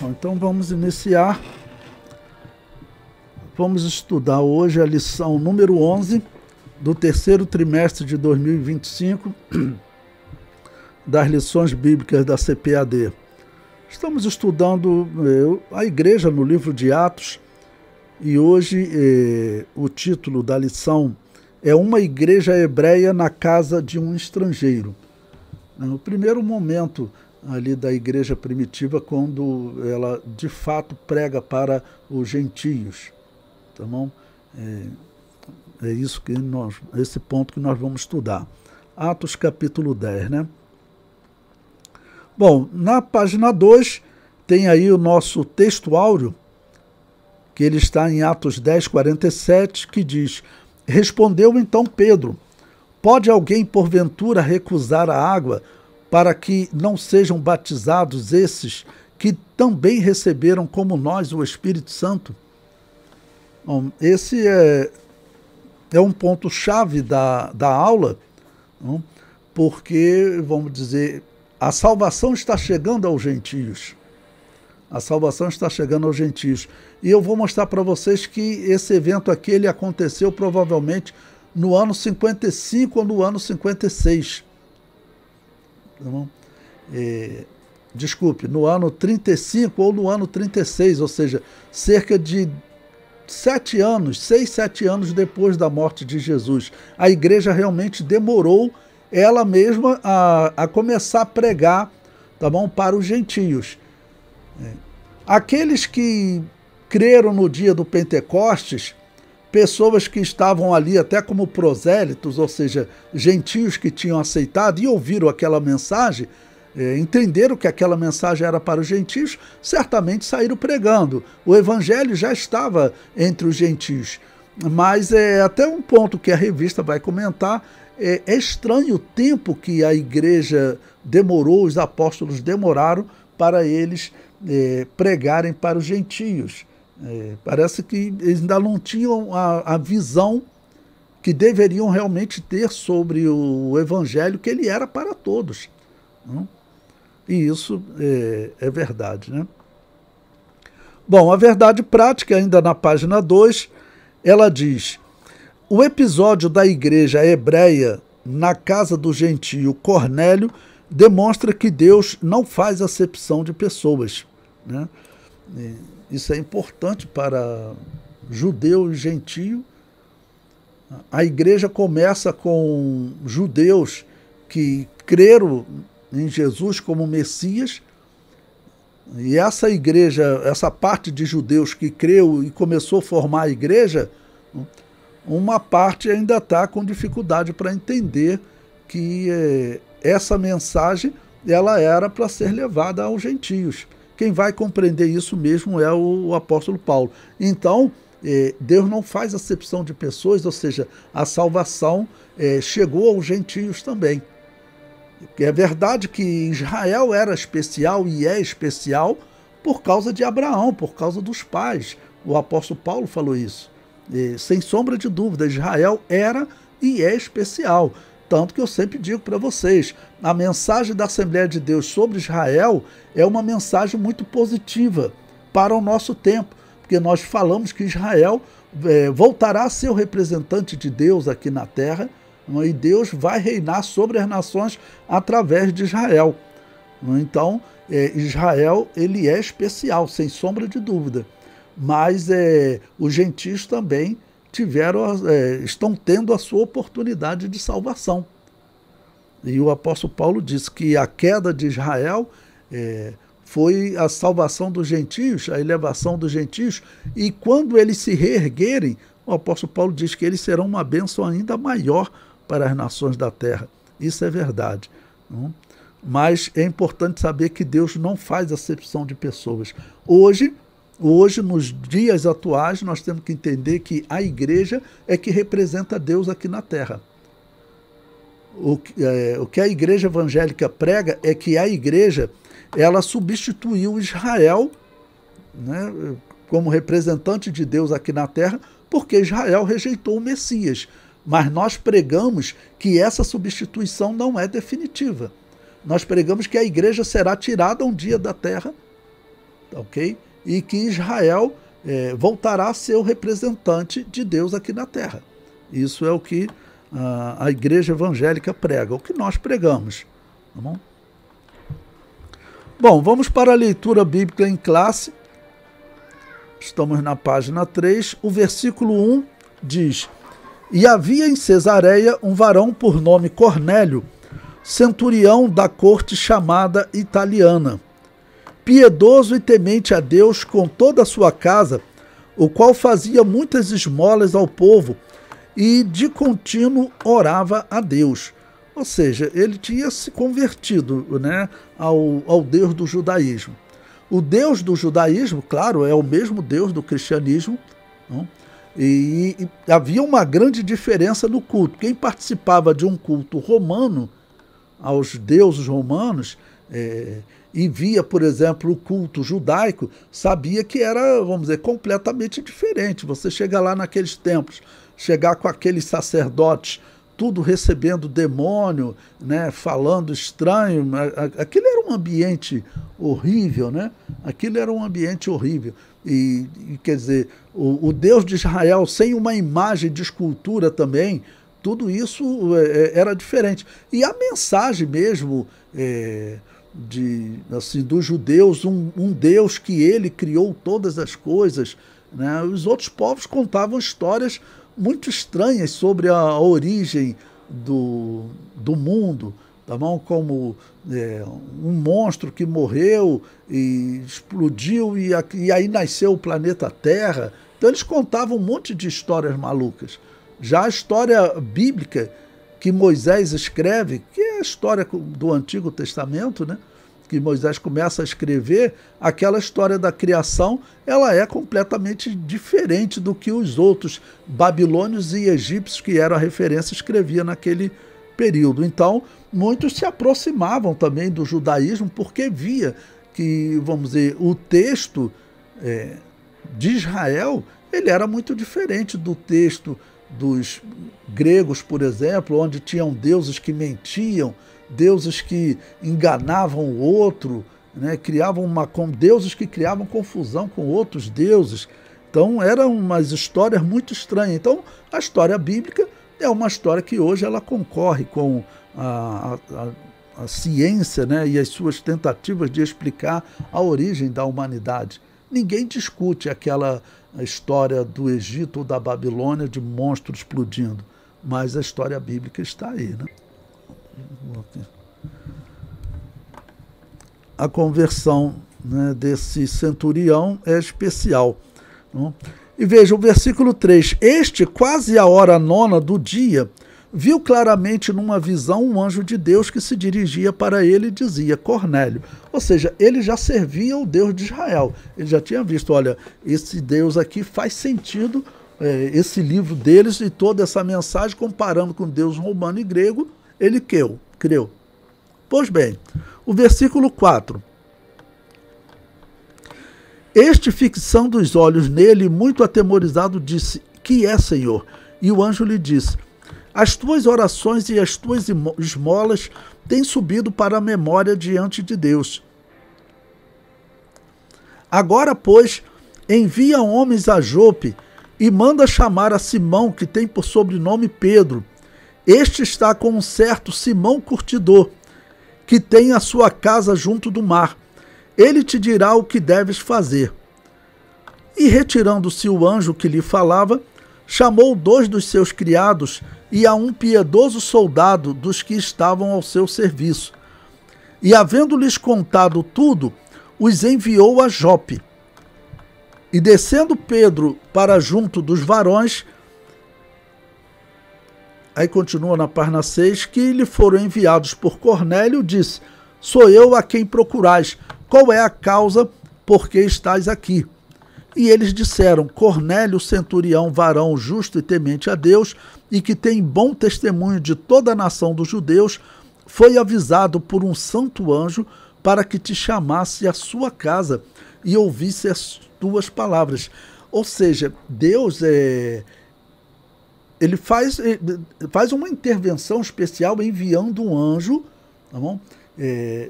Então vamos iniciar. Vamos estudar hoje a lição número 11 do terceiro trimestre de 2025 das lições bíblicas da CPAD. Estamos estudando a igreja no livro de Atos e hoje o título da lição é Uma Igreja Hebreia na Casa de um Estrangeiro. No primeiro momento ali da igreja primitiva, quando ela de fato prega para os gentios, tá bom? É isso que esse ponto que nós vamos estudar. Atos capítulo 10, né? Bom, na página 2 tem aí o nosso texto áureo, que ele está em Atos 10, 47, que diz: Respondeu então Pedro: Pode alguém porventura recusar a água para que não sejam batizados esses que também receberam como nós o Espírito Santo? Bom, esse é um ponto-chave da aula, não? Porque, vamos dizer, a salvação está chegando aos gentios. A salvação está chegando aos gentios. E eu vou mostrar para vocês que esse evento aqui ele aconteceu provavelmente no ano 55 ou no ano 56. Tá bom? No ano 35 ou no ano 36, ou seja, cerca de 6, 7 anos depois da morte de Jesus. A igreja realmente demorou ela mesma a começar a pregar, tá bom, para os gentios. Aqueles que creram no dia do Pentecostes, pessoas que estavam ali até como prosélitos, ou seja, gentios que tinham aceitado e ouviram aquela mensagem, entenderam que aquela mensagem era para os gentios, certamente saíram pregando. O evangelho já estava entre os gentios. Mas até um ponto que a revista vai comentar, é estranho o tempo que a igreja demorou, os apóstolos demoraram para eles pregarem para os gentios. Parece que eles ainda não tinham a visão que deveriam realmente ter sobre o evangelho, que ele era para todos. Não? E isso é verdade, né? Bom, a verdade prática, ainda na página 2, ela diz: o episódio da igreja hebreia na casa do gentio Cornélio demonstra que Deus não faz acepção de pessoas, né? Isso é importante para judeu e gentio. A igreja começa com judeus que creram em Jesus como Messias, e essa igreja, essa parte de judeus que creu e começou a formar a igreja, uma parte ainda está com dificuldade para entender que essa mensagem ela era para ser levada aos gentios. Quem vai compreender isso mesmo é o apóstolo Paulo. Então, Deus não faz acepção de pessoas, ou seja, a salvação chegou aos gentios também. É verdade que Israel era especial e é especial por causa de Abraão, por causa dos pais. O apóstolo Paulo falou isso. Sem sombra de dúvida, Israel era e é especial. Tanto que eu sempre digo para vocês, a mensagem da Assembleia de Deus sobre Israel é uma mensagem muito positiva para o nosso tempo, porque nós falamos que Israel voltará a ser o representante de Deus aqui na terra, e Deus vai reinar sobre as nações através de Israel. Então, Israel ele é especial, sem sombra de dúvida. Mas os gentios também estão tendo a sua oportunidade de salvação. E o apóstolo Paulo diz que a queda de Israel foi a salvação dos gentios, a elevação dos gentios, e quando eles se reerguerem, o apóstolo Paulo diz que eles serão uma bênção ainda maior para as nações da terra. Isso é verdade. Não? Mas é importante saber que Deus não faz acepção de pessoas. Hoje, nos dias atuais, nós temos que entender que a igreja é que representa Deus aqui na terra. O que a igreja evangélica prega é que a igreja ela substituiu Israel, né, como representante de Deus aqui na terra, porque Israel rejeitou o Messias. Mas nós pregamos que essa substituição não é definitiva. Nós pregamos que a igreja será tirada um dia da terra ok? E que Israel voltará a ser o representante de Deus aqui na terra. Isso é o que a igreja evangélica prega, o que nós pregamos. Tá bom? Bom, vamos para a leitura bíblica em classe. Estamos na página 3. O versículo 1 diz: E havia em Cesareia um varão por nome Cornélio, centurião da corte chamada Italiana, piedoso e temente a Deus com toda a sua casa, o qual fazia muitas esmolas ao povo e de contínuo orava a Deus. Ou seja, ele tinha se convertido, né, ao Deus do judaísmo. O Deus do judaísmo, claro, é o mesmo Deus do cristianismo, não? E havia uma grande diferença no culto. Quem participava de um culto romano, aos deuses romanos, e via, por exemplo, o culto judaico, sabia que era, vamos dizer, completamente diferente. Você chega lá naqueles templos, chegar com aqueles sacerdotes, tudo recebendo demônio, né, falando estranho, aquilo era um ambiente horrível, né? Aquilo era um ambiente horrível. E quer dizer, o Deus de Israel sem uma imagem de escultura também, tudo isso era diferente. E a mensagem mesmo dos judeus, um Deus que ele criou todas as coisas, né? Os outros povos contavam histórias muito estranhas sobre a origem do mundo, tá bom? Como um monstro que morreu e explodiu e aí nasceu o planeta Terra. Então eles contavam um monte de histórias malucas. Já a história bíblica que Moisés escreve, que é a história do Antigo Testamento, né? Que Moisés começa a escrever, aquela história da criação, ela é completamente diferente do que os outros babilônios e egípcios, que eram a referência, escrevia naquele período. Então, muitos se aproximavam também do judaísmo, porque via que, vamos dizer, o texto de Israel, ele era muito diferente do texto dos gregos, por exemplo, onde tinham deuses que mentiam, deuses que enganavam o outro, né? Deuses que criavam confusão com outros deuses. Então eram umas histórias muito estranhas. Então a história bíblica é uma história que hoje ela concorre com a ciência, né? E as suas tentativas de explicar a origem da humanidade. Ninguém discute aquela história do Egito ou da Babilônia de monstros explodindo, mas a história bíblica está aí, né? A conversão, né, desse centurião é especial, não? E veja o versículo 3. Este, quase a hora 9 do dia, viu claramente numa visão um anjo de Deus que se dirigia para ele e dizia: Cornélio. Ou seja, ele já servia o Deus de Israel. Ele já tinha visto, olha, esse Deus aqui faz sentido, esse livro deles e toda essa mensagem, comparando com Deus romano e grego, ele creu. Pois bem, o versículo 4. Este, fixando os olhos nele, muito atemorizado, disse: Que é, Senhor? E o anjo lhe disse: As tuas orações e as tuas esmolas têm subido para a memória diante de Deus. Agora, pois, envia homens a Jope e manda chamar a Simão, que tem por sobrenome Pedro. Este está com um certo Simão curtidor, que tem a sua casa junto do mar. Ele te dirá o que deves fazer. E retirando-se o anjo que lhe falava, chamou 2 dos seus criados e a um piedoso soldado dos que estavam ao seu serviço. E, havendo-lhes contado tudo, os enviou a Jope. E descendo Pedro para junto dos varões, aí continua na página 6, que lhe foram enviados por Cornélio, disse: Sou eu a quem procurais. Qual é a causa por que estais aqui? E eles disseram: Cornélio, centurião, varão justo e temente a Deus, e que tem bom testemunho de toda a nação dos judeus, foi avisado por um santo anjo para que te chamasse à sua casa e ouvisse as tuas palavras. Ou seja, Deus ele faz uma intervenção especial enviando um anjo, tá bom?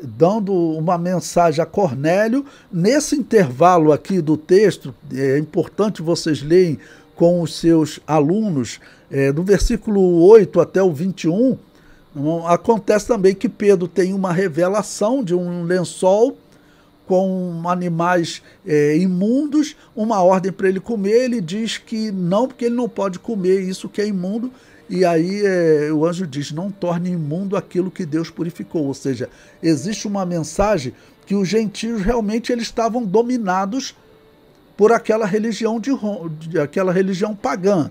dando uma mensagem a Cornélio. Nesse intervalo aqui do texto, é importante vocês leem com os seus alunos, do versículo 8 até o 21, acontece também que Pedro tem uma revelação de um lençol com animais imundos, uma ordem para ele comer. Ele diz que não, porque ele não pode comer isso que é imundo. E aí o anjo diz: não torne imundo aquilo que Deus purificou. Ou seja, existe uma mensagem que os gentios realmente eles estavam dominados por aquela religião aquela religião pagã,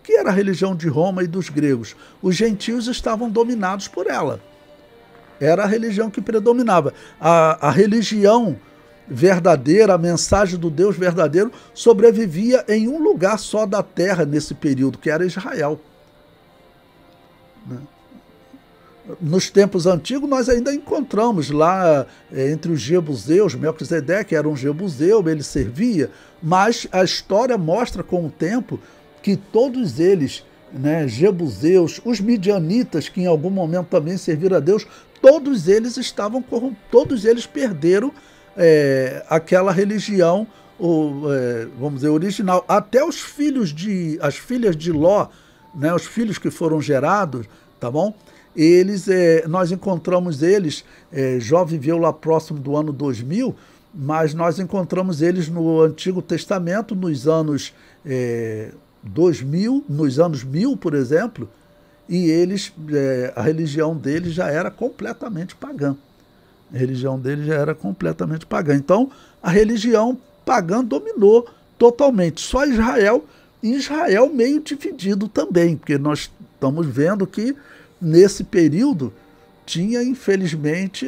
que era a religião de Roma e dos gregos. Os gentios estavam dominados por ela. Era a religião que predominava. A religião verdadeira, a mensagem do Deus verdadeiro, sobrevivia em um lugar só da terra nesse período, que era Israel. Nos tempos antigos, nós ainda encontramos lá entre os jebuseus, Melquisedeque era um jebuseu, ele servia, mas a história mostra com o tempo que todos eles, jebuseus, os midianitas, que em algum momento também serviram a Deus, todos eles estavam corrompidos, todos eles perderam aquela religião, vamos dizer, original. Até as filhas de Ló, os filhos que foram gerados, tá bom? Nós encontramos eles, Jó viveu lá próximo do ano 2000, mas nós encontramos eles no Antigo Testamento, nos anos 2000, nos anos 1000, por exemplo, e eles, a religião deles já era completamente pagã. A religião deles já era completamente pagã. Então, a religião pagã dominou totalmente. Só Israel, e Israel meio dividido também, porque nós estamos vendo que nesse período tinha, infelizmente,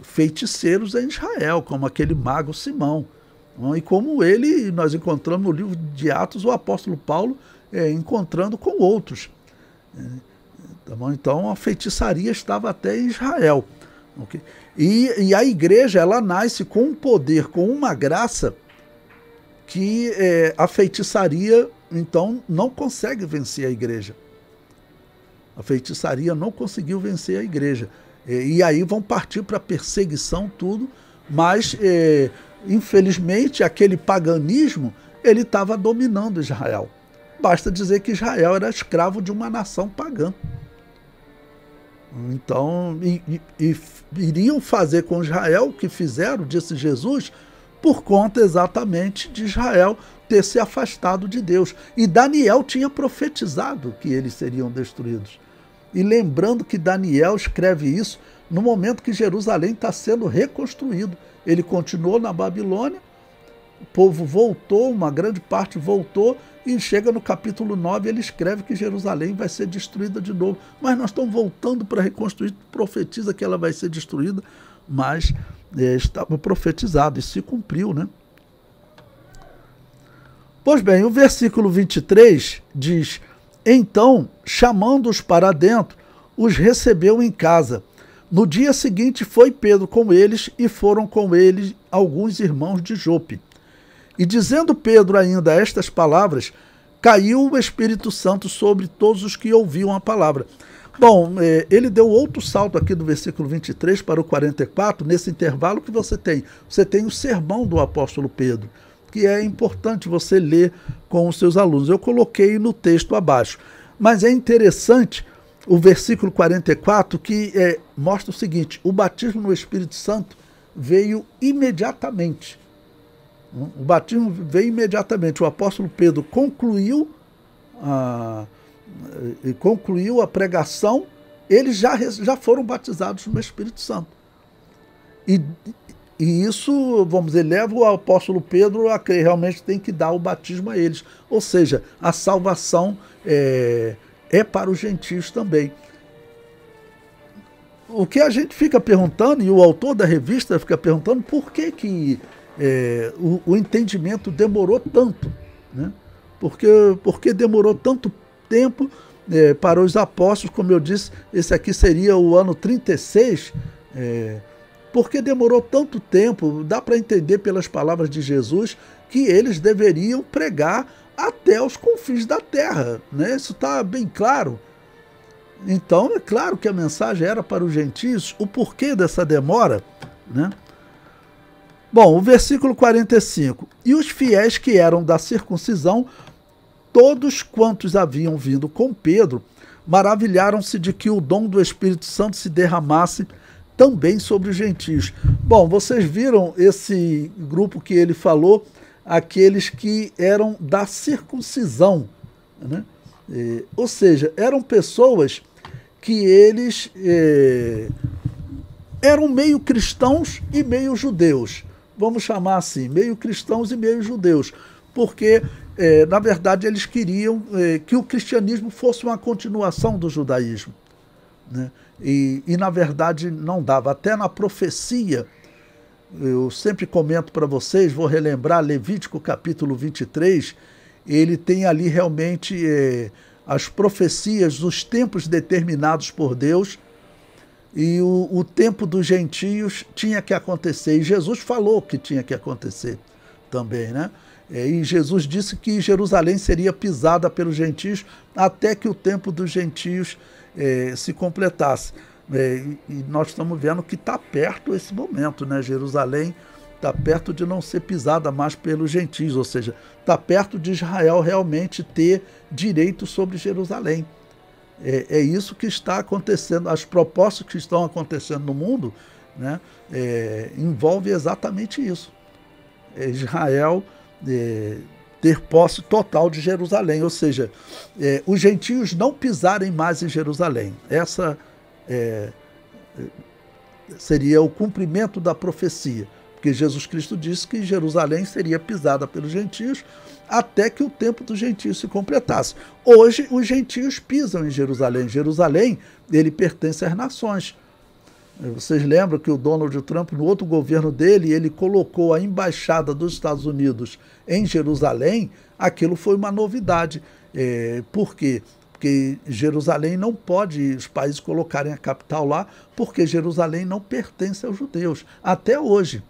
feiticeiros em Israel, como aquele mago Simão. E como ele, nós encontramos no livro de Atos, o apóstolo Paulo encontrando com outros. Tá bom? Então a feitiçaria estava até em Israel. Okay? E a igreja, ela nasce com um poder, com uma graça que a feitiçaria, então, não consegue vencer a igreja. A feitiçaria não conseguiu vencer a igreja. E aí vão partir para perseguição, tudo, mas infelizmente aquele paganismo ele estava dominando Israel. Basta dizer que Israel era escravo de uma nação pagã. Então, iriam fazer com Israel o que fizeram, disse Jesus, por conta exatamente de Israel ter se afastado de Deus. E Daniel tinha profetizado que eles seriam destruídos. E lembrando que Daniel escreve isso no momento que Jerusalém está sendo reconstruído. Ele continuou na Babilônia, o povo voltou, uma grande parte voltou, e chega no capítulo 9, ele escreve que Jerusalém vai ser destruída de novo. Mas nós estamos voltando para reconstruir, profetiza que ela vai ser destruída, mas estava profetizado e se cumpriu, né? Pois bem, o versículo 23 diz: então, chamando-os para dentro, os recebeu em casa. No dia seguinte foi Pedro com eles, e foram com eles alguns irmãos de Jope. E dizendo Pedro ainda estas palavras, caiu o Espírito Santo sobre todos os que ouviam a palavra. Bom, ele deu outro salto aqui do versículo 23 para o 44, nesse intervalo que você tem. Você tem o sermão do apóstolo Pedro, que é importante você ler com os seus alunos. Eu coloquei no texto abaixo. Mas é interessante o versículo 44, que mostra o seguinte: o batismo no Espírito Santo veio imediatamente. O batismo veio imediatamente. O apóstolo Pedro concluiu a pregação, eles já foram batizados no Espírito Santo. E isso, vamos dizer, leva o apóstolo Pedro a crer, realmente tem que dar o batismo a eles. Ou seja, a salvação é para os gentios também. O que a gente fica perguntando, e o autor da revista fica perguntando, por que o entendimento demorou tanto, né? Porque demorou tanto tempo para os apóstolos, como eu disse, esse aqui seria o ano 36, porque demorou tanto tempo. Dá para entender pelas palavras de Jesus que eles deveriam pregar até os confins da terra, né? Isso está bem claro. Então, é claro que a mensagem era para os gentios. O porquê dessa demora, né? Bom, o versículo 45. E os fiéis que eram da circuncisão, todos quantos haviam vindo com Pedro, maravilharam-se de que o dom do Espírito Santo se derramasse também sobre os gentios. Bom, vocês viram esse grupo que ele falou, aqueles que eram da circuncisão, né? Ou seja, eram pessoas que eles eram meio cristãos e meio judeus. Vamos chamar assim, meio cristãos e meio judeus, porque, na verdade, eles queriam que o cristianismo fosse uma continuação do judaísmo, né? E, na verdade, não dava. Até na profecia, eu sempre comento para vocês, vou relembrar, Levítico capítulo 23, ele tem ali realmente as profecias, os tempos determinados por Deus, e o tempo dos gentios tinha que acontecer. E Jesus falou que tinha que acontecer também, né? E Jesus disse que Jerusalém seria pisada pelos gentios até que o tempo dos gentios se completasse. E nós estamos vendo que está perto esse momento, né? Jerusalém está perto de não ser pisada mais pelos gentios, ou seja, está perto de Israel realmente ter direito sobre Jerusalém. É isso que está acontecendo, as propostas que estão acontecendo no mundo, né, envolve exatamente isso. Israel ter posse total de Jerusalém, ou seja, os gentios não pisarem mais em Jerusalém. Essa seria o cumprimento da profecia, porque Jesus Cristo disse que Jerusalém seria pisada pelos gentios até que o tempo dos gentios se completasse. Hoje, os gentios pisam em Jerusalém. Jerusalém, ele pertence às nações. Vocês lembram que o Donald Trump, no outro governo dele, ele colocou a embaixada dos Estados Unidos em Jerusalém. Aquilo foi uma novidade. Por quê? Porque Jerusalém não pode, os países colocarem a capital lá, porque Jerusalém não pertence aos judeus, até hoje.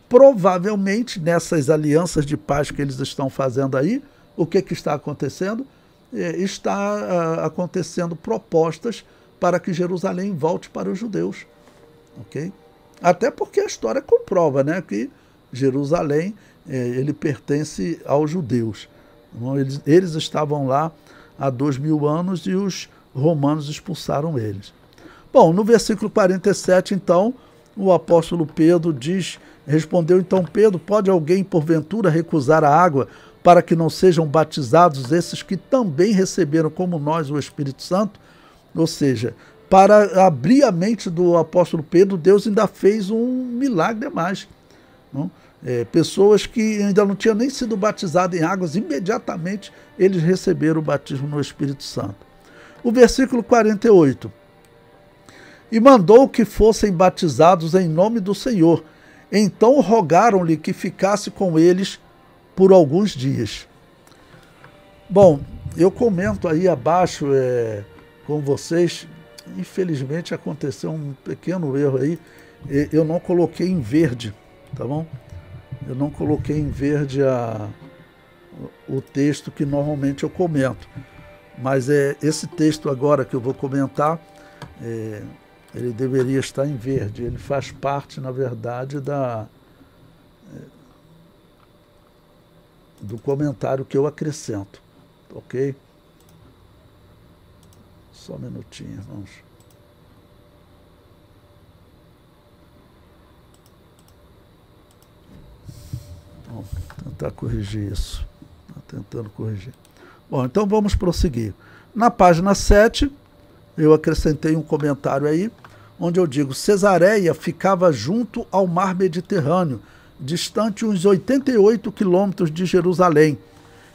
Provavelmente, nessas alianças de paz que eles estão fazendo aí, o que está acontecendo? Está acontecendo propostas para que Jerusalém volte para os judeus. Okay? Até porque a história comprova, né, que Jerusalém ele pertence aos judeus. Então, eles estavam lá há 2000 anos e os romanos expulsaram eles. Bom, no versículo 47, então, o apóstolo Pedro diz... Respondeu então Pedro: pode alguém porventura recusar a água para que não sejam batizados esses que também receberam como nós o Espírito Santo? Ou seja, para abrir a mente do apóstolo Pedro, Deus ainda fez um milagre a mais. Não? Pessoas que ainda não tinham nem sido batizadas em águas, imediatamente eles receberam o batismo no Espírito Santo. O versículo 48. E mandou que fossem batizados em nome do Senhor. Então rogaram-lhe que ficasse com eles por alguns dias. Bom, eu comento aí abaixo com vocês, infelizmente aconteceu um pequeno erro aí, eu não coloquei em verde, tá bom? Eu não coloquei em verde o texto que normalmente eu comento, mas esse texto agora que eu vou comentar, ele deveria estar em verde. Ele faz parte, na verdade, do comentário que eu acrescento. Ok? Só um minutinho, irmãos. Vamos tentar corrigir isso. Estou tentando corrigir. Bom, então vamos prosseguir. Na página 7, eu acrescentei um comentário aí, onde eu digo: Cesareia ficava junto ao mar Mediterrâneo, distante uns 88 quilômetros de Jerusalém,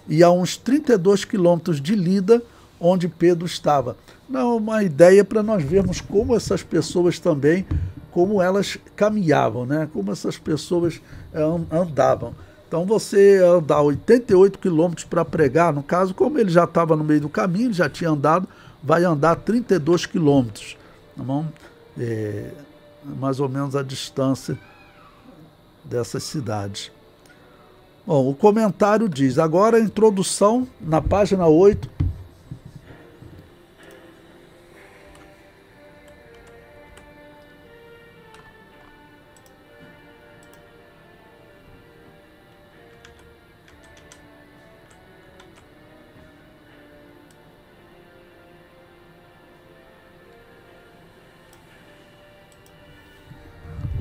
e a uns 32 quilômetros de Lida, onde Pedro estava. Não, uma ideia para nós vermos como essas pessoas também, como elas caminhavam, né? Como essas pessoas andavam. Então você andar 88 quilômetros para pregar, no caso, como ele já estava no meio do caminho, ele já tinha andado, vai andar 32 quilômetros, tá bom? Mais ou menos a distância dessas cidades. Bom, o comentário diz, agora a introdução, na página 8,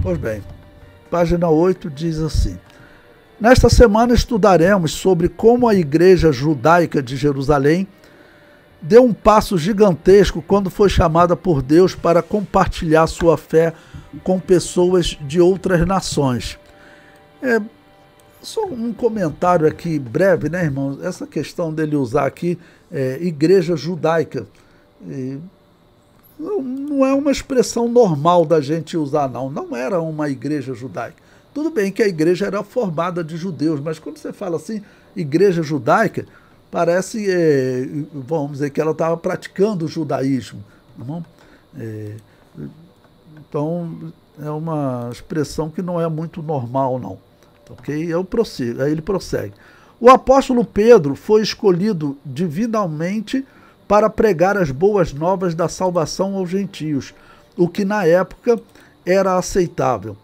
Pois bem, página 8 diz assim: nesta semana estudaremos sobre como a Igreja Judaica de Jerusalém deu um passo gigantesco quando foi chamada por Deus para compartilhar sua fé com pessoas de outras nações. Só um comentário aqui breve, né, irmãos? Essa questão dele usar aqui Igreja Judaica. Não é uma expressão normal da gente usar, não. Não era uma igreja judaica. Tudo bem que a igreja era formada de judeus, mas quando você fala assim, igreja judaica, parece, vamos dizer, que ela estava praticando o judaísmo. Tá bom? Então, é uma expressão que não é muito normal, não. Ok? Aí ele prossegue. O apóstolo Pedro foi escolhido divinamente para pregar as boas novas da salvação aos gentios, o que na época era aceitável.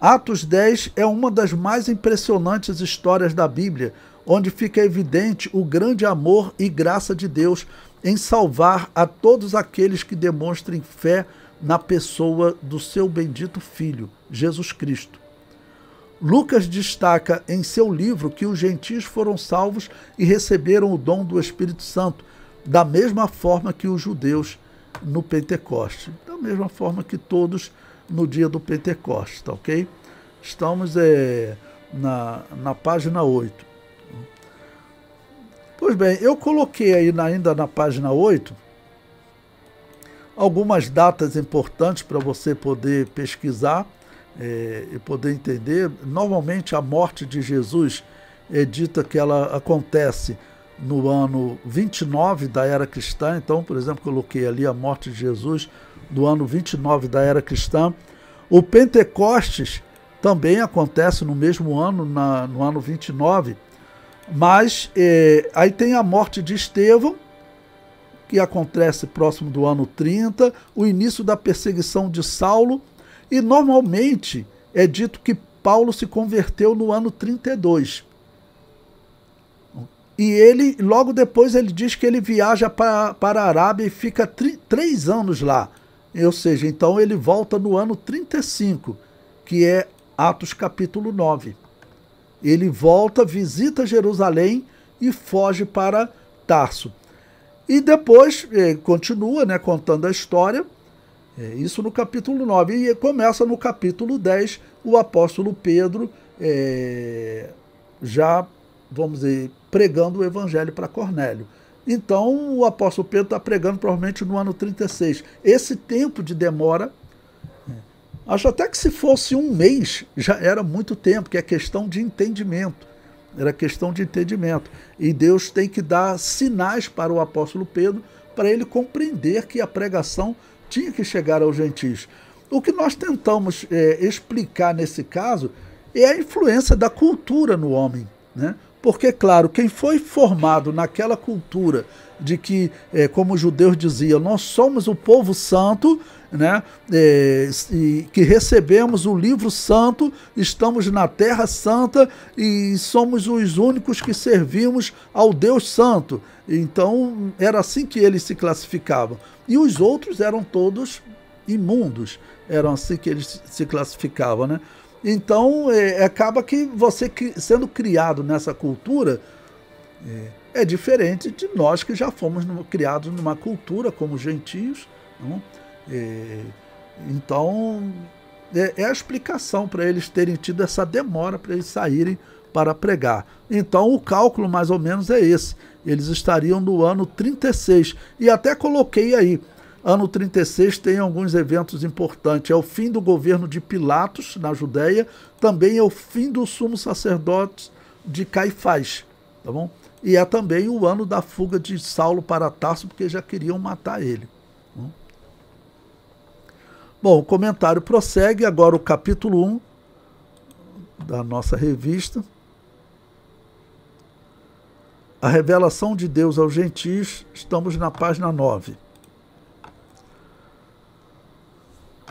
Atos 10 é uma das mais impressionantes histórias da Bíblia, onde fica evidente o grande amor e graça de Deus em salvar a todos aqueles que demonstrem fé na pessoa do seu bendito Filho, Jesus Cristo. Lucas destaca em seu livro que os gentios foram salvos e receberam o dom do Espírito Santo, da mesma forma que os judeus no Pentecoste, da mesma forma que todos no dia do Pentecoste, tá ok? Estamos na página 8. Pois bem, eu coloquei aí ainda na página 8 algumas datas importantes para você poder pesquisar e poder entender. Normalmente a morte de Jesus é dita que ela acontece no ano 29 da era cristã. Então, por exemplo, coloquei ali a morte de Jesus do ano 29 da era cristã. O Pentecostes também acontece no mesmo ano, no ano 29, mas aí tem a morte de Estevão, que acontece próximo do ano 30, o início da perseguição de Saulo, e normalmente é dito que Paulo se converteu no ano 32. E ele, logo depois, ele diz que ele viaja para a Arábia e fica 3 anos lá. Ou seja, então ele volta no ano 35, que é Atos capítulo 9. Ele volta, visita Jerusalém e foge para Tarso. E depois continua, né, contando a história, isso no capítulo 9. E começa no capítulo 10, o apóstolo Pedro já, vamos dizer, pregando o evangelho para Cornélio. Então, o apóstolo Pedro está pregando provavelmente no ano 36. Esse tempo de demora, acho até que se fosse um mês, já era muito tempo, que é questão de entendimento. Era questão de entendimento. E Deus tem que dar sinais para o apóstolo Pedro, para ele compreender que a pregação tinha que chegar aos gentios. O que nós tentamos explicar nesse caso é a influência da cultura no homem, né? Porque, claro, quem foi formado naquela cultura de que, como os judeus diziam, nós somos o povo santo, né? E que recebemos o livro santo, estamos na terra santa e somos os únicos que servimos ao Deus santo. Então, era assim que eles se classificavam. E os outros eram todos imundos, eram assim que eles se classificavam, né? Então, acaba que você sendo criado nessa cultura é diferente de nós que já fomos criados numa cultura como gentios. Não? Então, é a explicação para eles terem tido essa demora para eles saírem para pregar. Então, o cálculo mais ou menos é esse. Eles estariam no ano 36. E até coloquei aí, ano 36 tem alguns eventos importantes. É o fim do governo de Pilatos, na Judéia. Também é o fim do sumo sacerdote de Caifás. Tá bom? E é também o ano da fuga de Saulo para Tarso, porque já queriam matar ele. Bom, o comentário prossegue. Agora o capítulo 1 da nossa revista. A revelação de Deus aos gentios. Estamos na página 9.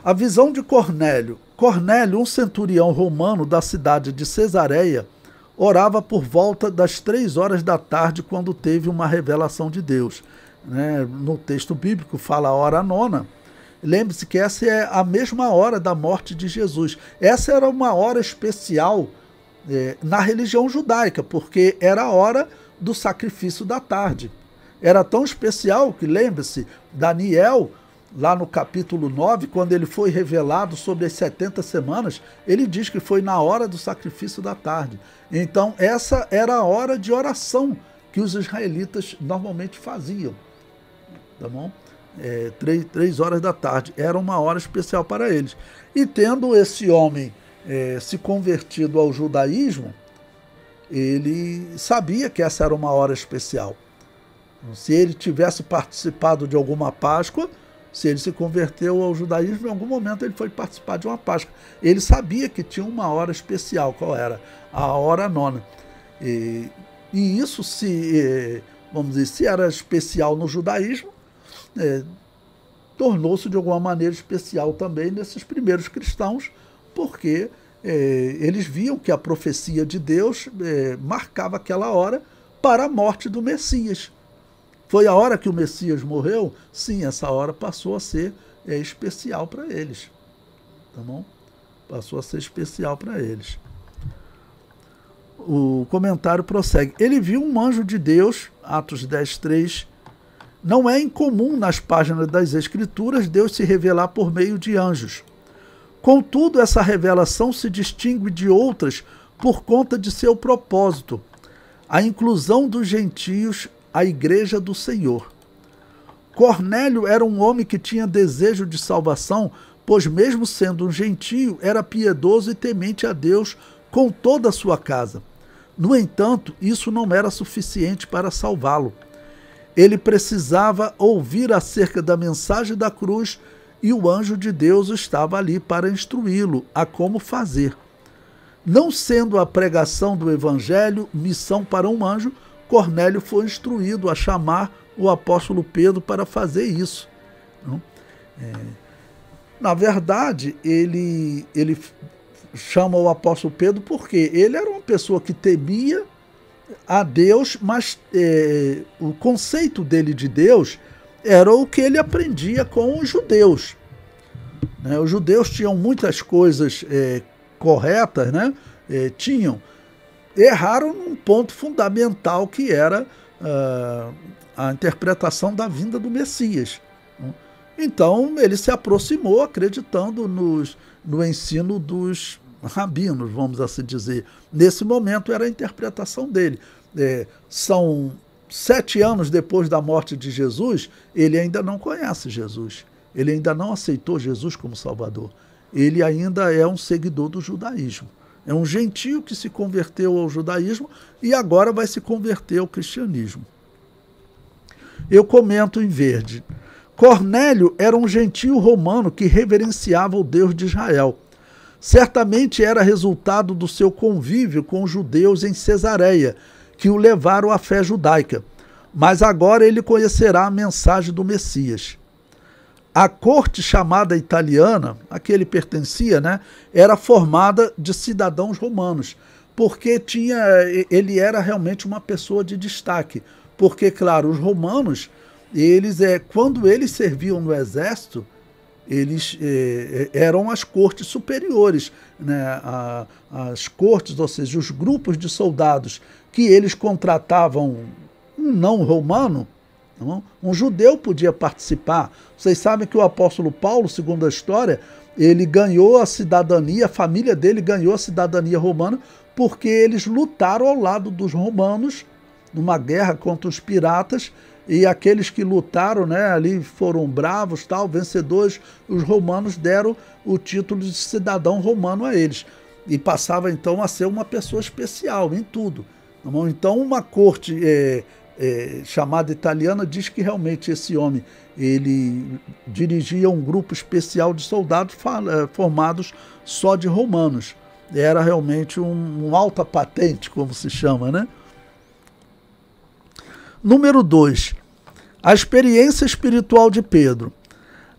A visão de Cornélio. Cornélio, um centurião romano da cidade de Cesareia, orava por volta das 3 horas da tarde quando teve uma revelação de Deus. No texto bíblico fala a hora nona, Lembre-se que essa é a mesma hora da morte de Jesus. Essa era uma hora especial na religião judaica, porque era a hora do sacrifício da tarde. Era tão especial que, lembre-se, Daniel, lá no capítulo 9, quando ele foi revelado sobre as 70 semanas, ele diz que foi na hora do sacrifício da tarde. Então, essa era a hora de oração que os israelitas normalmente faziam. Tá bom? 3 horas da tarde. Era uma hora especial para eles. E tendo esse homem se convertido ao judaísmo, ele sabia que essa era uma hora especial. Se ele tivesse participado de alguma Páscoa, se ele se converteu ao judaísmo, em algum momento ele foi participar de uma Páscoa. Ele sabia que tinha uma hora especial. Qual era? A hora nona. E isso, vamos dizer, se era especial no judaísmo, tornou-se de alguma maneira especial também nesses primeiros cristãos, porque eles viam que a profecia de Deus marcava aquela hora para a morte do Messias. Foi a hora que o Messias morreu? Sim, essa hora passou a ser especial para eles. Tá bom? Passou a ser especial para eles. O comentário prossegue. Ele viu um anjo de Deus, Atos 10:3. Não é incomum nas páginas das Escrituras Deus se revelar por meio de anjos. Contudo, essa revelação se distingue de outras por conta de seu propósito, a inclusão dos gentios à igreja do Senhor. Cornélio era um homem que tinha desejo de salvação, pois mesmo sendo um gentio, era piedoso e temente a Deus com toda a sua casa. No entanto, isso não era suficiente para salvá-lo. Ele precisava ouvir acerca da mensagem da cruz e o anjo de Deus estava ali para instruí-lo a como fazer. Não sendo a pregação do evangelho missão para um anjo, Cornélio foi instruído a chamar o apóstolo Pedro para fazer isso. Na verdade, ele chama o apóstolo Pedro porque ele era uma pessoa que temia a Deus, mas o conceito dele de Deus era o que ele aprendia com os judeus. Os judeus tinham muitas coisas corretas, né? Erraram num ponto fundamental que era a interpretação da vinda do Messias. Então ele se aproximou acreditando no ensino dos rabinos, vamos assim dizer. Nesse momento era a interpretação dele. São 7 anos depois da morte de Jesus, ele ainda não conhece Jesus. Ele ainda não aceitou Jesus como Salvador. Ele ainda é um seguidor do judaísmo. É um gentio que se converteu ao judaísmo e agora vai se converter ao cristianismo. Eu comento em verde. Cornélio era um gentio romano que reverenciava o Deus de Israel. Certamente era resultado do seu convívio com os judeus em Cesareia, que o levaram à fé judaica. Mas agora ele conhecerá a mensagem do Messias. A corte chamada italiana, a que ele pertencia, né, era formada de cidadãos romanos, porque ele era realmente uma pessoa de destaque. Porque, claro, os romanos, quando eles serviam no exército, eles eram as cortes superiores, né, as cortes, ou seja, os grupos de soldados que eles contratavam um não romano. Um judeu podia participar. Vocês sabem que o apóstolo Paulo, segundo a história, ele ganhou a cidadania, a família dele ganhou a cidadania romana porque eles lutaram ao lado dos romanos numa guerra contra os piratas, e aqueles que lutaram, né, ali foram bravos, vencedores, os romanos deram o título de cidadão romano a eles. E passava então a ser uma pessoa especial em tudo. Então uma corte chamada italiana diz que realmente esse homem ele dirigia um grupo especial de soldados formados só de romanos. Era realmente um alta patente, como se chama, né? Número 2. A experiência espiritual de Pedro.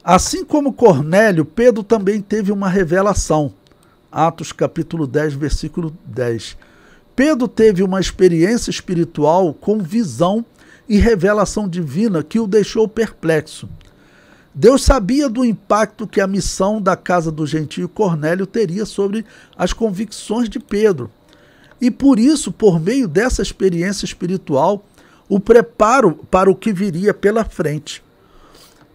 Assim como Cornélio, Pedro também teve uma revelação. Atos capítulo 10, versículo 10. Pedro teve uma experiência espiritual com visão e revelação divina que o deixou perplexo. Deus sabia do impacto que a missão da casa do gentio Cornélio teria sobre as convicções de Pedro. E por isso, por meio dessa experiência espiritual, o preparo para o que viria pela frente.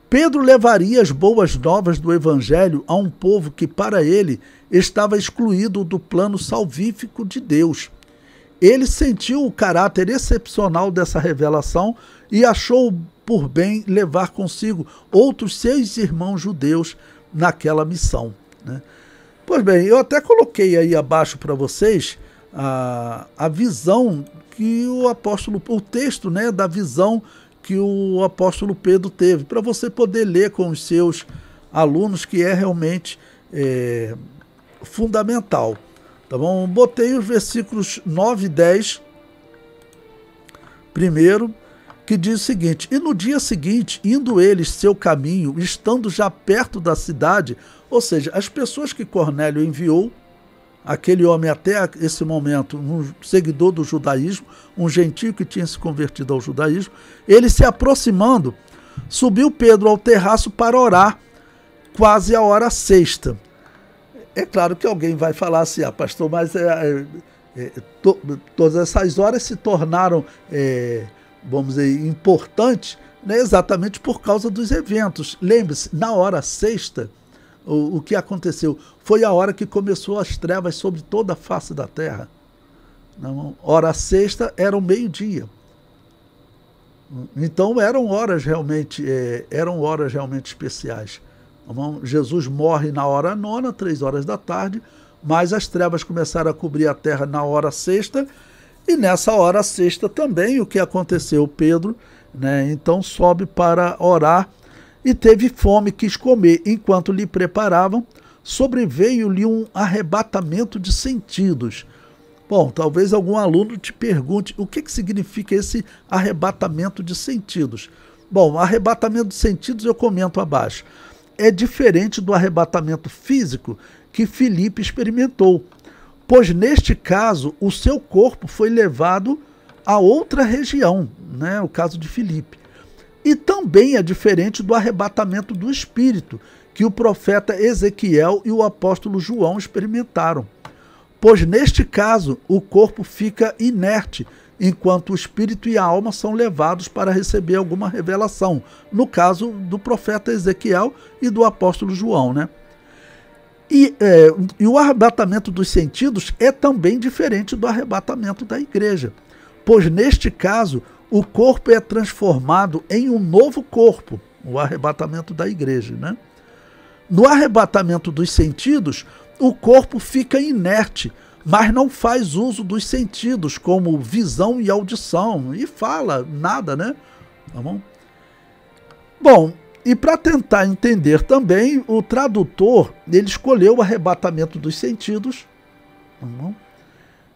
Pedro levaria as boas novas do Evangelho a um povo que, para ele, estava excluído do plano salvífico de Deus. Ele sentiu o caráter excepcional dessa revelação e achou por bem levar consigo outros 6 irmãos judeus naquela missão, né? Pois bem, eu até coloquei aí abaixo para vocês a visão que o texto, né, da visão que o apóstolo Pedro teve, para você poder ler com os seus alunos, que é realmente fundamental. Tá bom? Botei os versículos 9 e 10, primeiro, que diz o seguinte: e no dia seguinte, indo eles seu caminho, estando já perto da cidade, ou seja, as pessoas que Cornélio enviou, aquele homem até esse momento, um seguidor do judaísmo, um gentio que tinha se convertido ao judaísmo, ele se aproximando, subiu Pedro ao terraço para orar, quase a hora sexta. É claro que alguém vai falar assim: pastor, mas todas essas horas se tornaram, vamos dizer, importantes, né, exatamente por causa dos eventos. Lembre-se, na hora sexta, o que aconteceu? Foi a hora que começou as trevas sobre toda a face da terra. Não, hora sexta era o meio-dia. Então eram horas realmente especiais. Jesus morre na hora nona, 3 horas da tarde, mas as trevas começaram a cobrir a terra na hora sexta, e nessa hora sexta também o que aconteceu? Pedro, né, então sobe para orar, e teve fome, quis comer. Enquanto lhe preparavam, sobreveio-lhe um arrebatamento de sentidos. Bom, talvez algum aluno te pergunte o que significa esse arrebatamento de sentidos. Bom, o arrebatamento de sentidos eu comento abaixo. É diferente do arrebatamento físico que Filipe experimentou, pois neste caso o seu corpo foi levado a outra região, né, o caso de Filipe. E também é diferente do arrebatamento do espírito, que o profeta Ezequiel e o apóstolo João experimentaram, pois neste caso o corpo fica inerte, enquanto o espírito e a alma são levados para receber alguma revelação, no caso do profeta Ezequiel e do apóstolo João, né? E o arrebatamento dos sentidos é também diferente do arrebatamento da igreja, pois neste caso o corpo é transformado em um novo corpo, o arrebatamento da igreja, né? No arrebatamento dos sentidos, o corpo fica inerte, mas não faz uso dos sentidos, como visão e audição, e fala nada, né? Tá bom? Bom, e para tentar entender também, o tradutor, ele escolheu o arrebatamento dos sentidos, tá bom?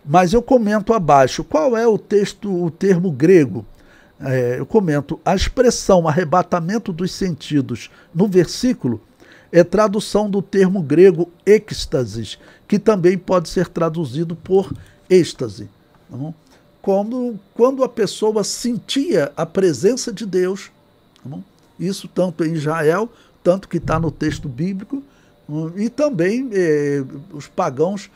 Mas eu comento abaixo, qual é o termo grego? Eu comento, a expressão arrebatamento dos sentidos no versículo é tradução do termo grego êxtase, que também pode ser traduzido por êxtase. Tá bom? Quando a pessoa sentia a presença de Deus, tá bom? Isso tanto em Israel, tanto que está no texto bíblico, e também os pagãos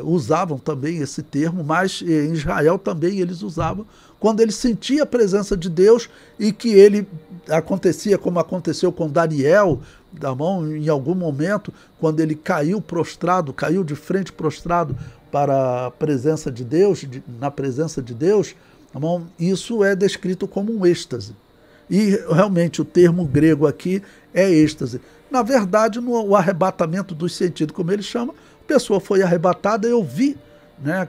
usavam também esse termo, mas em Israel também eles usavam, quando ele sentia a presença de Deus e que ele acontecia como aconteceu com Daniel, tá bom? Em algum momento, quando ele caiu prostrado, caiu de frente prostrado para a presença de Deus, na presença de Deus, tá bom? Isso é descrito como um êxtase. E realmente o termo grego aqui é êxtase. Na verdade, no arrebatamento dos sentidos, como ele chama, a pessoa foi arrebatada. Eu vi, né,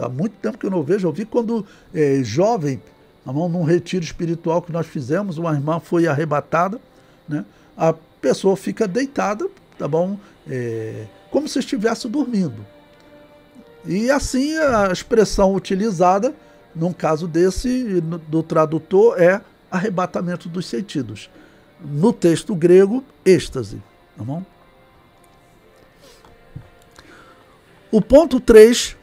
há muito tempo que eu não vejo, eu vi quando jovem, num retiro espiritual que nós fizemos, uma irmã foi arrebatada, né, a pessoa fica deitada, tá bom, como se estivesse dormindo. E assim a expressão utilizada, num caso desse, do tradutor, é arrebatamento dos sentidos. No texto grego, êxtase. Tá bom? O ponto 3,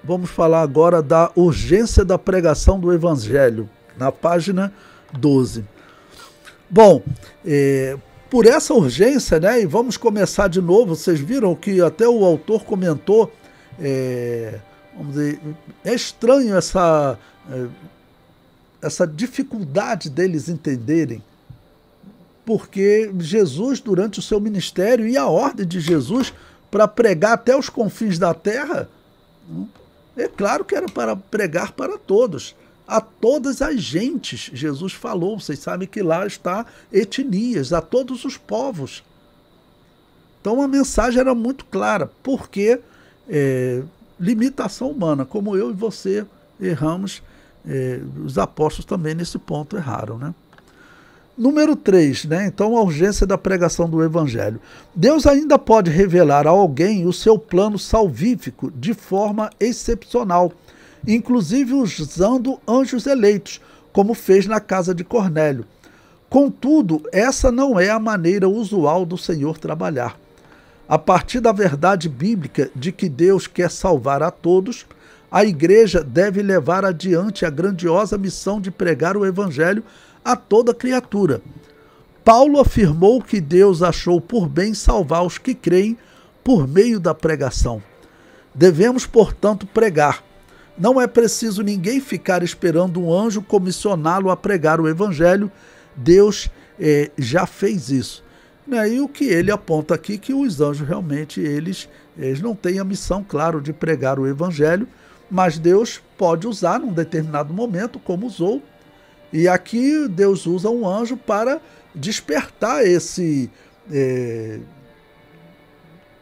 vamos falar agora da urgência da pregação do Evangelho, na página 12. Bom, por essa urgência, né, e vamos começar de novo, vocês viram que até o autor comentou, vamos dizer, é estranho essa dificuldade deles entenderem, porque Jesus, durante o seu ministério, e a ordem de Jesus para pregar até os confins da terra, é claro que era para pregar para todos, a todas as gentes. Jesus falou, vocês sabem que lá está etnias, a todos os povos. Então a mensagem era muito clara, porque limitação humana, como eu e você erramos, os apóstolos também nesse ponto erraram, né? Número 3, né? Então a urgência da pregação do evangelho. Deus ainda pode revelar a alguém o seu plano salvífico de forma excepcional, inclusive usando anjos eleitos, como fez na casa de Cornélio. Contudo, essa não é a maneira usual do Senhor trabalhar. A partir da verdade bíblica de que Deus quer salvar a todos, a igreja deve levar adiante a grandiosa missão de pregar o evangelho a toda criatura. Paulo afirmou que Deus achou por bem salvar os que creem por meio da pregação. Devemos, portanto, pregar. Não é preciso ninguém ficar esperando um anjo comissioná-lo a pregar o evangelho. Deus já fez isso. E o que ele aponta aqui, que os anjos realmente eles não têm a missão, claro, de pregar o evangelho, mas Deus pode usar num determinado momento, como usou. E aqui Deus usa um anjo para despertar esse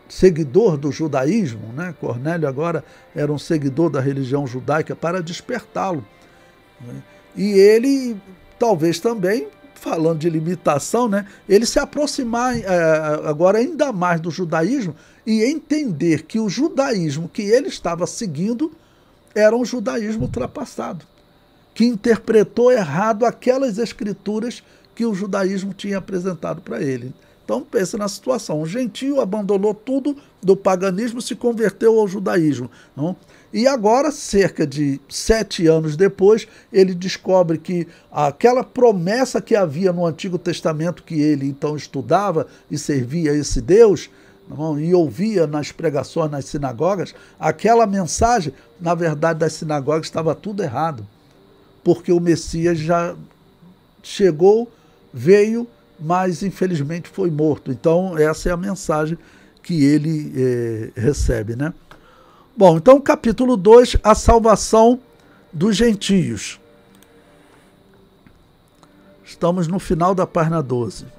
seguidor do judaísmo, né? Cornélio agora era um seguidor da religião judaica, para despertá-lo. E ele, talvez também, falando de limitação, né? Ele se aproximar agora ainda mais do judaísmo e entender que o judaísmo que ele estava seguindo era um judaísmo ultrapassado, que interpretou errado aquelas escrituras que o judaísmo tinha apresentado para ele. Então pense na situação, um gentio abandonou tudo do paganismo, se converteu ao judaísmo. Não? E agora, cerca de 7 anos depois, ele descobre que aquela promessa que havia no Antigo Testamento, que ele então estudava e servia a esse Deus, não? E ouvia nas pregações, nas sinagogas, aquela mensagem, na verdade, das sinagogas estava tudo errado, porque o Messias já chegou, veio, mas infelizmente foi morto. Então essa é a mensagem que ele recebe, né? Bom, então capítulo 2, a salvação dos gentios. Estamos no final da página 12.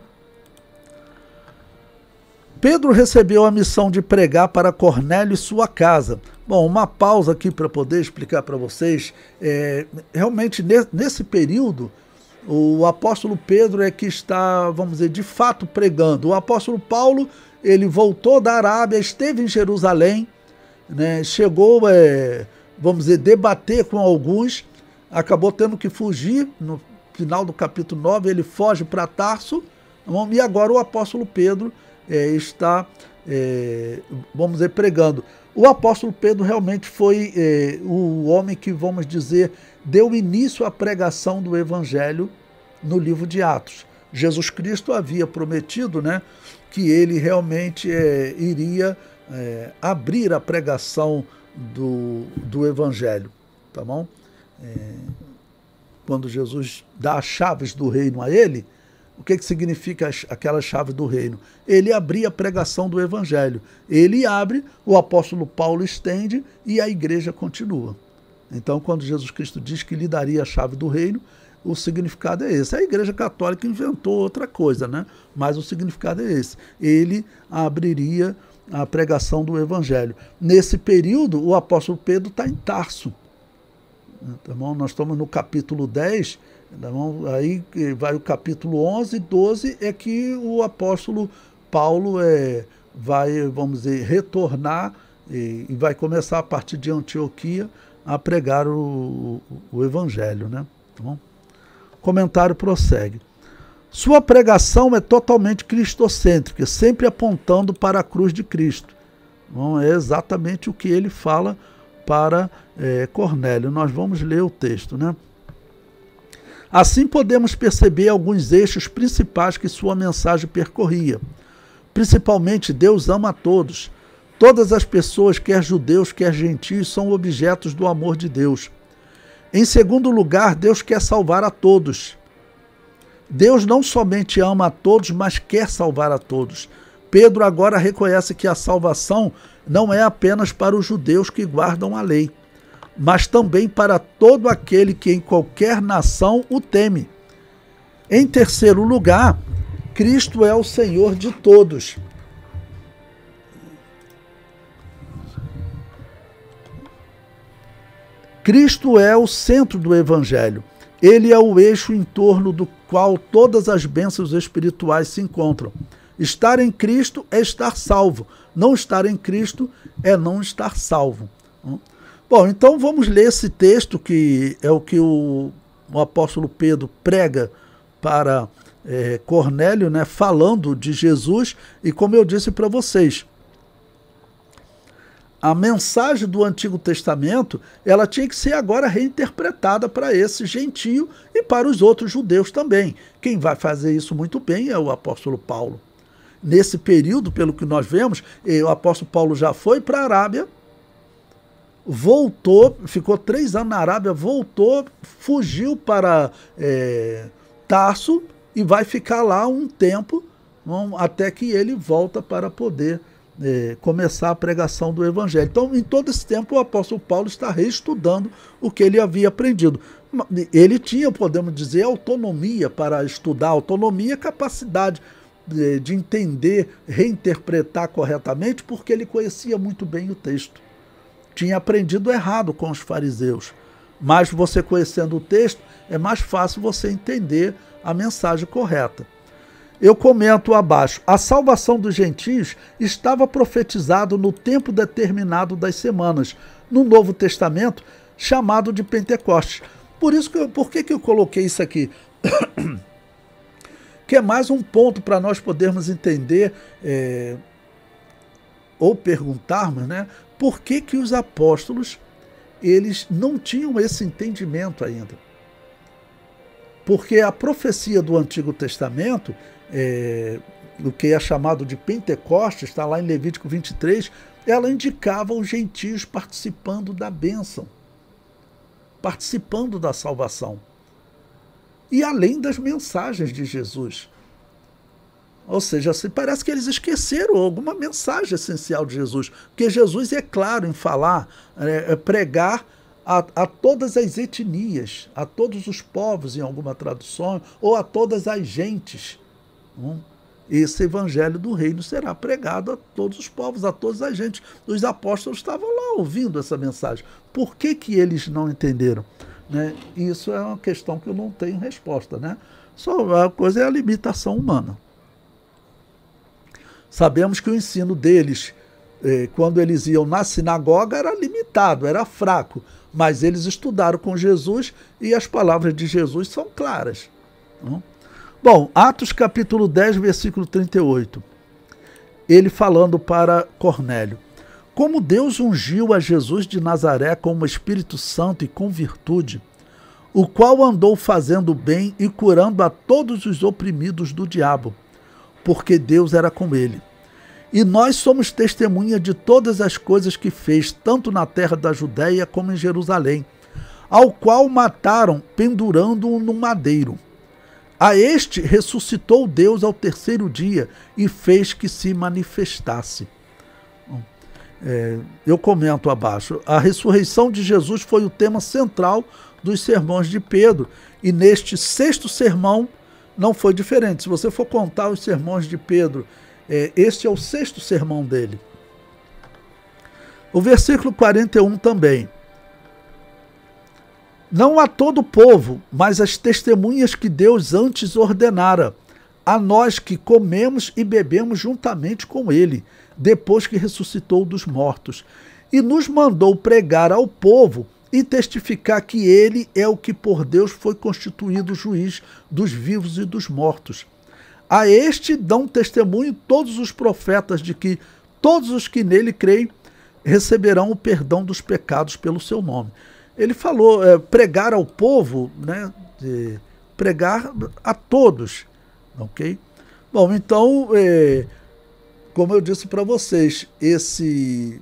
Pedro recebeu a missão de pregar para Cornélio e sua casa. Bom, uma pausa aqui para poder explicar para vocês. Realmente, nesse período, o apóstolo Pedro é que está, vamos dizer, de fato pregando. O apóstolo Paulo, ele voltou da Arábia, esteve em Jerusalém, né, chegou, vamos dizer, debater com alguns, acabou tendo que fugir. No final do capítulo 9, ele foge para Tarso, e agora o apóstolo Pedro está, vamos dizer, pregando. O apóstolo Pedro realmente foi o homem que, vamos dizer, deu início à pregação do evangelho no livro de Atos. Jesus Cristo havia prometido, né, que ele realmente iria abrir a pregação do evangelho, tá bom? Quando Jesus dá as chaves do reino a ele, o que significa aquela chave do reino? Ele abria a pregação do evangelho. Ele abre, o apóstolo Paulo estende e a igreja continua. Então, quando Jesus Cristo diz que lhe daria a chave do reino, o significado é esse. A igreja católica inventou outra coisa, né? Mas o significado é esse. Ele abriria a pregação do evangelho. Nesse período, o apóstolo Pedro está em Tarso. Tá bom? Nós estamos no capítulo 10, tá bom? Aí vai o capítulo 11, 12, é que o apóstolo Paulo vai, vamos dizer, retornar e vai começar a partir de Antioquia a pregar o evangelho, né? Tá bom? O comentário prossegue. Sua pregação é totalmente cristocêntrica, sempre apontando para a cruz de Cristo. Bom, é exatamente o que ele fala para Cornélio. Nós vamos ler o texto, né? Assim podemos perceber alguns eixos principais que sua mensagem percorria. Principalmente, Deus ama a todos. Todas as pessoas, quer judeus, quer gentios, são objetos do amor de Deus. Em segundo lugar, Deus quer salvar a todos. Deus não somente ama a todos, mas quer salvar a todos. Pedro agora reconhece que a salvação não é apenas para os judeus que guardam a lei, mas também para todo aquele que em qualquer nação o teme. Em terceiro lugar, Cristo é o Senhor de todos. Cristo é o centro do Evangelho. Ele é o eixo em torno do qual todas as bênçãos espirituais se encontram. Estar em Cristo é estar salvo. Não estar em Cristo é não estar salvo. Bom, então vamos ler esse texto, que é o que o apóstolo Pedro prega para Cornélio, né, falando de Jesus. E como eu disse para vocês, a mensagem do Antigo Testamento, ela tinha que ser agora reinterpretada para esse gentio e para os outros judeus também. Quem vai fazer isso muito bem é o apóstolo Paulo. Nesse período, pelo que nós vemos, o apóstolo Paulo já foi para a Arábia, voltou, ficou 3 anos na Arábia, voltou, fugiu para Tarso e vai ficar lá um tempo, até que ele volta para poder começar a pregação do Evangelho. Então, em todo esse tempo, o apóstolo Paulo está reestudando o que ele havia aprendido. Ele tinha, podemos dizer, autonomia para estudar, autonomia, capacidade de entender, reinterpretar corretamente, porque ele conhecia muito bem o texto. Tinha aprendido errado com os fariseus. Mas você conhecendo o texto, é mais fácil você entender a mensagem correta. Eu comento abaixo, a salvação dos gentios estava profetizado no tempo determinado das semanas, no Novo Testamento, chamado de Pentecostes. Por que eu coloquei isso aqui? Que é mais um ponto para nós podermos entender, ou perguntarmos, né, por que os apóstolos eles não tinham esse entendimento ainda. Porque a profecia do Antigo Testamento, o que é chamado de Pentecostes, está lá em Levítico 23, ela indicava os gentios participando da bênção, participando da salvação. E além das mensagens de Jesus. Ou seja, parece que eles esqueceram alguma mensagem essencial de Jesus. Porque Jesus é claro em falar, pregar a todas as etnias, a todos os povos, em alguma tradução, ou a todas as gentes. Esse evangelho do reino será pregado a todos os povos, a todas as gentes. Os apóstolos estavam lá ouvindo essa mensagem. Por que eles não entenderam? Né? Isso é uma questão que eu não tenho resposta. Né? Só a coisa é a limitação humana. Sabemos que o ensino deles, quando eles iam na sinagoga, era limitado, era fraco. Mas eles estudaram com Jesus e as palavras de Jesus são claras. Bom, Atos capítulo 10, versículo 38. Ele falando para Cornélio. Como Deus ungiu a Jesus de Nazaré com o Espírito Santo e com virtude, o qual andou fazendo bem e curando a todos os oprimidos do diabo, porque Deus era com ele. E nós somos testemunha de todas as coisas que fez, tanto na terra da Judéia como em Jerusalém, ao qual mataram, pendurando-o no madeiro. A este ressuscitou Deus ao 3º dia e fez que se manifestasse. Eu comento abaixo. A ressurreição de Jesus foi o tema central dos sermões de Pedro. E neste 6º sermão não foi diferente. Se você for contar os sermões de Pedro, este é o 6º sermão dele. O versículo 41 também. Não a todo o povo, mas as testemunhas que Deus antes ordenara, a nós que comemos e bebemos juntamente com ele, depois que ressuscitou dos mortos, e nos mandou pregar ao povo e testificar que ele é o que por Deus foi constituído juiz dos vivos e dos mortos. A este dão testemunho todos os profetas de que todos os que nele creem receberão o perdão dos pecados pelo seu nome. Ele falou, pregar ao povo, né, pregar a todos, ok? Bom, então, como eu disse para vocês, esse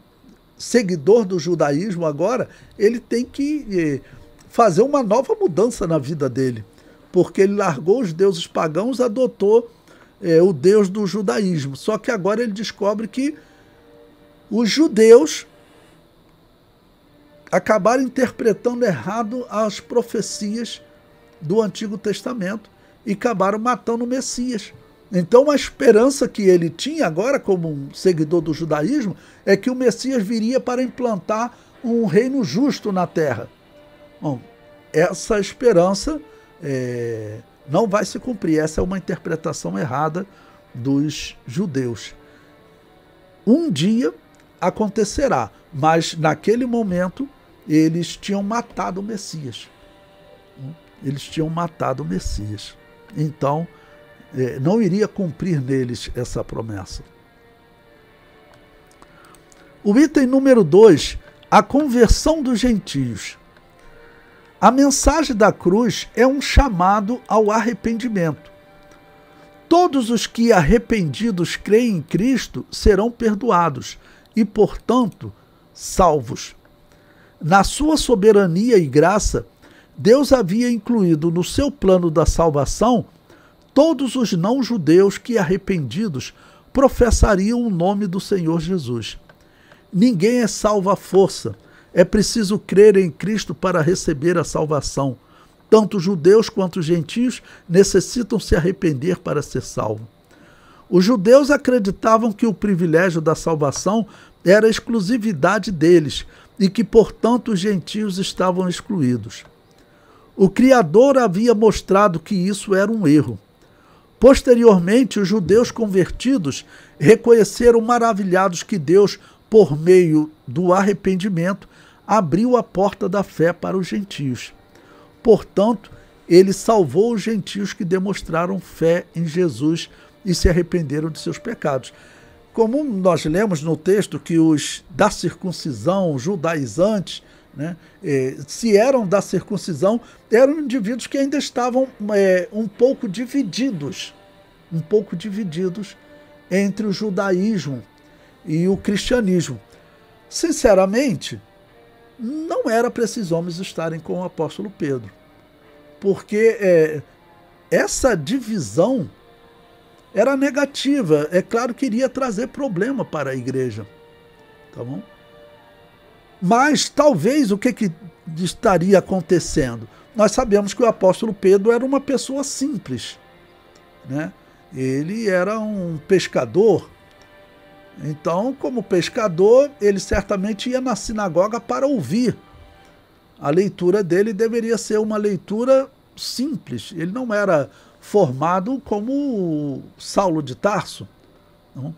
seguidor do judaísmo agora, ele tem que fazer uma nova mudança na vida dele, porque ele largou os deuses pagãos, adotou o Deus do judaísmo. Só que agora ele descobre que os judeus acabaram interpretando errado as profecias do Antigo Testamento e acabaram matando o Messias. Então a esperança que ele tinha agora como um seguidor do judaísmo é que o Messias viria para implantar um reino justo na terra. Bom, essa esperança não vai se cumprir. Essa é uma interpretação errada dos judeus. Um dia acontecerá, mas naquele momento eles tinham matado o Messias. Eles tinham matado o Messias. Então, não iria cumprir neles essa promessa. O item número 2, a conversão dos gentios. A mensagem da cruz é um chamado ao arrependimento. Todos os que arrependidos creem em Cristo serão perdoados e, portanto, salvos. Na sua soberania e graça, Deus havia incluído no seu plano da salvação todos os não-judeus que, arrependidos, professariam o nome do Senhor Jesus. Ninguém é salvo à força. É preciso crer em Cristo para receber a salvação. Tanto judeus quanto gentios necessitam se arrepender para ser salvo. Os judeus acreditavam que o privilégio da salvação era a exclusividade deles e que, portanto, os gentios estavam excluídos. O Criador havia mostrado que isso era um erro. Posteriormente, os judeus convertidos reconheceram maravilhados que Deus, por meio do arrependimento, abriu a porta da fé para os gentios. Portanto, ele salvou os gentios que demonstraram fé em Jesus e se arrependeram de seus pecados. Como nós lemos no texto que os da circuncisão, judaizantes, se eram da circuncisão, eram indivíduos que ainda estavam um pouco divididos entre o judaísmo e o cristianismo. Sinceramente, não era para esses homens estarem com o apóstolo Pedro, porque essa divisão era negativa. É claro que iria trazer problema para a igreja, tá bom? Mas talvez o que estaria acontecendo? Nós sabemos que o apóstolo Pedro era uma pessoa simples, né? Ele era um pescador. Então, como pescador, ele certamente ia na sinagoga para ouvir. A leitura dele deveria ser uma leitura simples. Ele não era formado como Saulo de Tarso, não?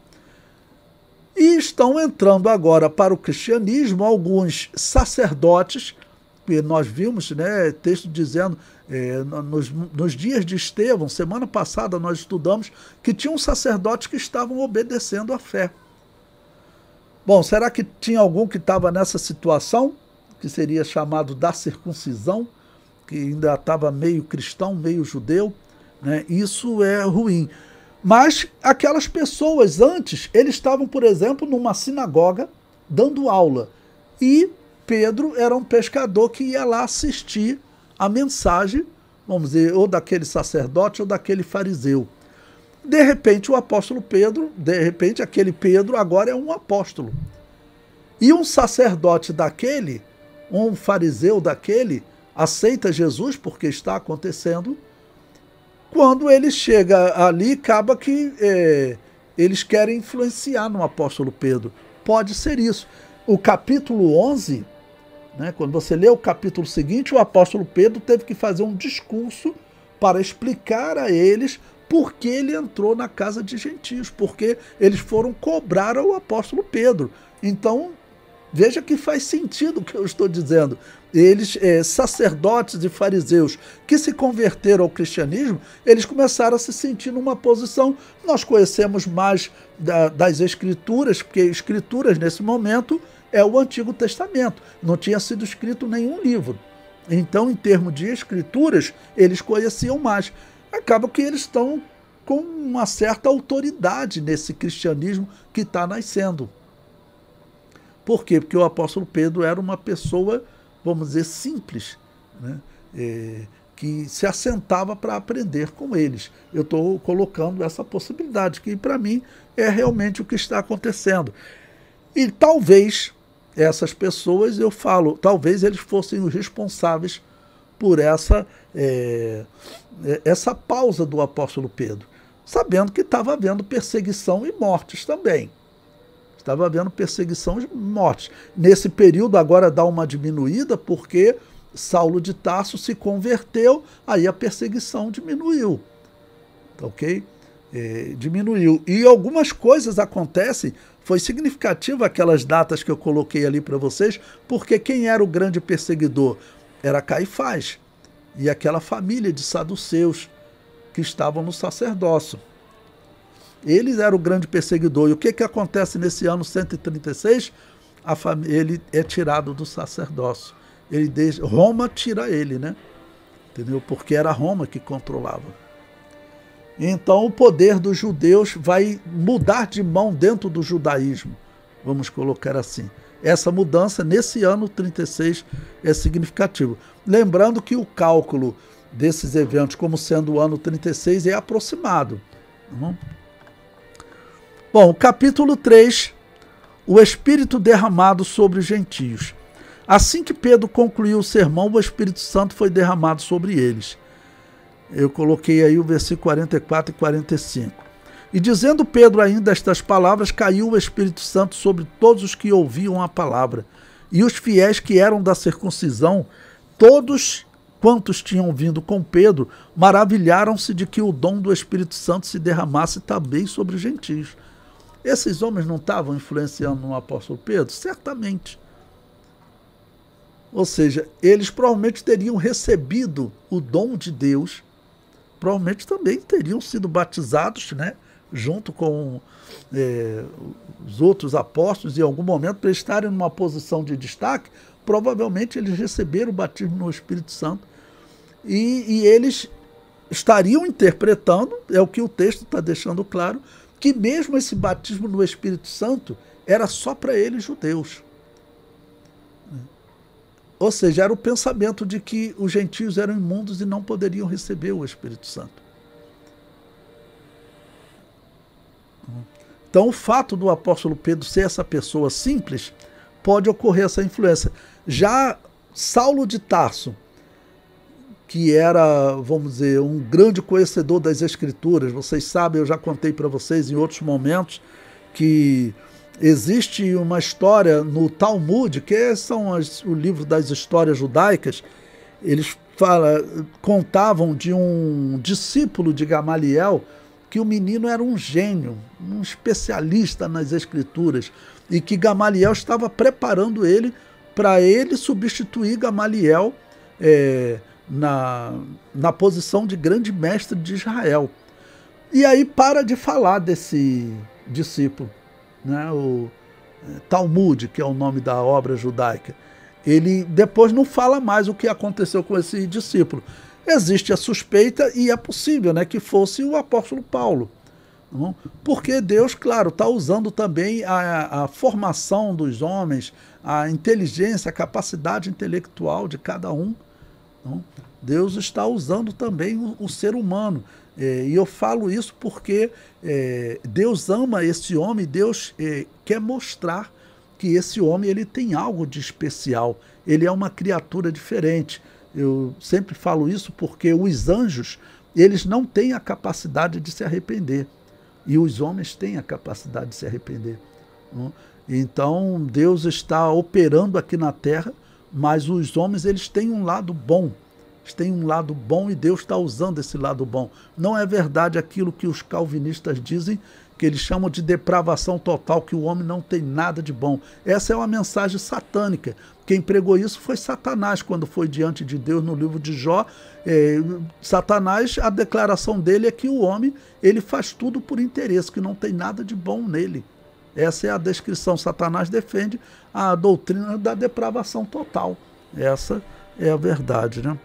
E estão entrando agora para o cristianismo alguns sacerdotes, que nós vimos, texto dizendo, nos dias de Estevão, semana passada nós estudamos, que tinham sacerdotes que estavam obedecendo à fé. Bom, será que tinha algum que estava nessa situação, que seria chamado da circuncisão, que ainda estava meio cristão, meio judeu? Isso é ruim. Mas aquelas pessoas antes, eles estavam, por exemplo, numa sinagoga dando aula. E Pedro era um pescador que ia lá assistir a mensagem, vamos dizer, ou daquele sacerdote ou daquele fariseu. De repente, o apóstolo Pedro, aquele Pedro agora é um apóstolo. E um sacerdote daquele, um fariseu daquele, aceita Jesus porque está acontecendo. Quando ele chega ali, acaba que eles querem influenciar no apóstolo Pedro. Pode ser isso. O capítulo 11, quando você lê o capítulo seguinte, o apóstolo Pedro teve que fazer um discurso para explicar a eles por que ele entrou na casa de gentios, porque eles foram cobrar ao apóstolo Pedro. Então, veja que faz sentido o que eu estou dizendo. Eles, sacerdotes e fariseus que se converteram ao cristianismo, eles começaram a se sentir numa posição. Nós conhecemos mais das Escrituras, porque Escrituras, nesse momento, é o Antigo Testamento. Não tinha sido escrito nenhum livro. Então, em termos de escrituras, eles conheciam mais. Acaba que eles estão com uma certa autoridade nesse cristianismo que está nascendo. Por quê? Porque o apóstolo Pedro era uma pessoa, vamos dizer, simples, né? Que se assentava para aprender com eles. Eu estou colocando essa possibilidade, que para mim é realmente o que está acontecendo. E talvez essas pessoas, eu falo, talvez eles fossem os responsáveis por essa pausa do apóstolo Pedro, sabendo que estava havendo perseguição e mortes também. Estava havendo perseguição e mortes. Nesse período agora dá uma diminuída, porque Saulo de Tarso se converteu, aí a perseguição diminuiu. Ok? Diminuiu. E algumas coisas acontecem, foi significativo aquelas datas que eu coloquei ali para vocês, porque quem era o grande perseguidor? Era Caifás e aquela família de saduceus que estavam no sacerdócio. Eles eram o grande perseguidor. E o que acontece nesse ano 136? Ele é tirado do sacerdócio. Roma tira ele, né? Entendeu? Porque era Roma que controlava. Então o poder dos judeus vai mudar de mão dentro do judaísmo, vamos colocar assim. Essa mudança nesse ano 36 é significativo. Lembrando que o cálculo desses eventos como sendo o ano 36 é aproximado. Bom, capítulo 3, o Espírito derramado sobre os gentios. Assim que Pedro concluiu o sermão, o Espírito Santo foi derramado sobre eles. Eu coloquei aí o versículo 44 e 45. E dizendo Pedro ainda estas palavras, caiu o Espírito Santo sobre todos os que ouviam a palavra. E os fiéis que eram da circuncisão, todos quantos tinham vindo com Pedro, maravilharam-se de que o dom do Espírito Santo se derramasse também sobre os gentios. Esses homens não estavam influenciando no apóstolo Pedro? Certamente. Ou seja, eles provavelmente teriam recebido o dom de Deus, provavelmente também teriam sido batizados, né, junto com os outros apóstolos, em algum momento, para estarem numa posição de destaque. Provavelmente eles receberam o batismo no Espírito Santo e eles estariam interpretando, é o que o texto está deixando claro, que mesmo esse batismo no Espírito Santo era só para eles judeus. Ou seja, era o pensamento de que os gentios eram imundos e não poderiam receber o Espírito Santo. Então, o fato do apóstolo Pedro ser essa pessoa simples, pode ocorrer essa influência. Já Saulo de Tarso, que era, vamos dizer, um grande conhecedor das Escrituras, vocês sabem, eu já contei para vocês em outros momentos, que existe uma história no Talmud, que são o livro das histórias judaicas. Eles contavam de um discípulo de Gamaliel, que o menino era um gênio, um especialista nas Escrituras, e que Gamaliel estava preparando ele para ele substituir Gamaliel na posição de grande mestre de Israel. E aí para de falar desse discípulo, né, o Talmud, que é o nome da obra judaica. Ele depois não fala mais o que aconteceu com esse discípulo. Existe a suspeita, e é possível, né, que fosse o apóstolo Paulo. Não? Porque Deus, claro, está usando também a formação dos homens, a inteligência, a capacidade intelectual de cada um. Não? Deus está usando também o ser humano. E eu falo isso porque Deus ama esse homem, Deus quer mostrar que esse homem ele tem algo de especial, ele é uma criatura diferente. Eu sempre falo isso porque os anjos, eles não têm a capacidade de se arrepender, e os homens têm a capacidade de se arrepender. Não? Então Deus está operando aqui na terra, mas os homens eles têm um lado bom. Tem um lado bom e Deus está usando esse lado bom. Não é verdade aquilo que os calvinistas dizem, que eles chamam de depravação total, que o homem não tem nada de bom. Essa é uma mensagem satânica. Quem pregou isso foi Satanás, quando foi diante de Deus no livro de Jó. Satanás, a declaração dele é que o homem ele faz tudo por interesse, que não tem nada de bom nele. Essa é a descrição. Satanás defende a doutrina da depravação total. Essa É a verdade, né?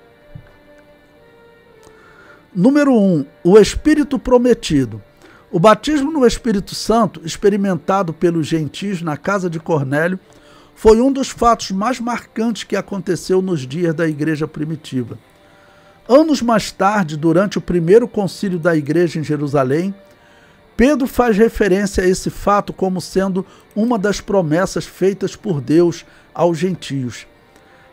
Número 1, o Espírito prometido. O batismo no Espírito Santo, experimentado pelos gentios na casa de Cornélio, foi um dos fatos mais marcantes que aconteceu nos dias da igreja primitiva. Anos mais tarde, durante o primeiro concílio da igreja em Jerusalém, Pedro faz referência a esse fato como sendo uma das promessas feitas por Deus aos gentios.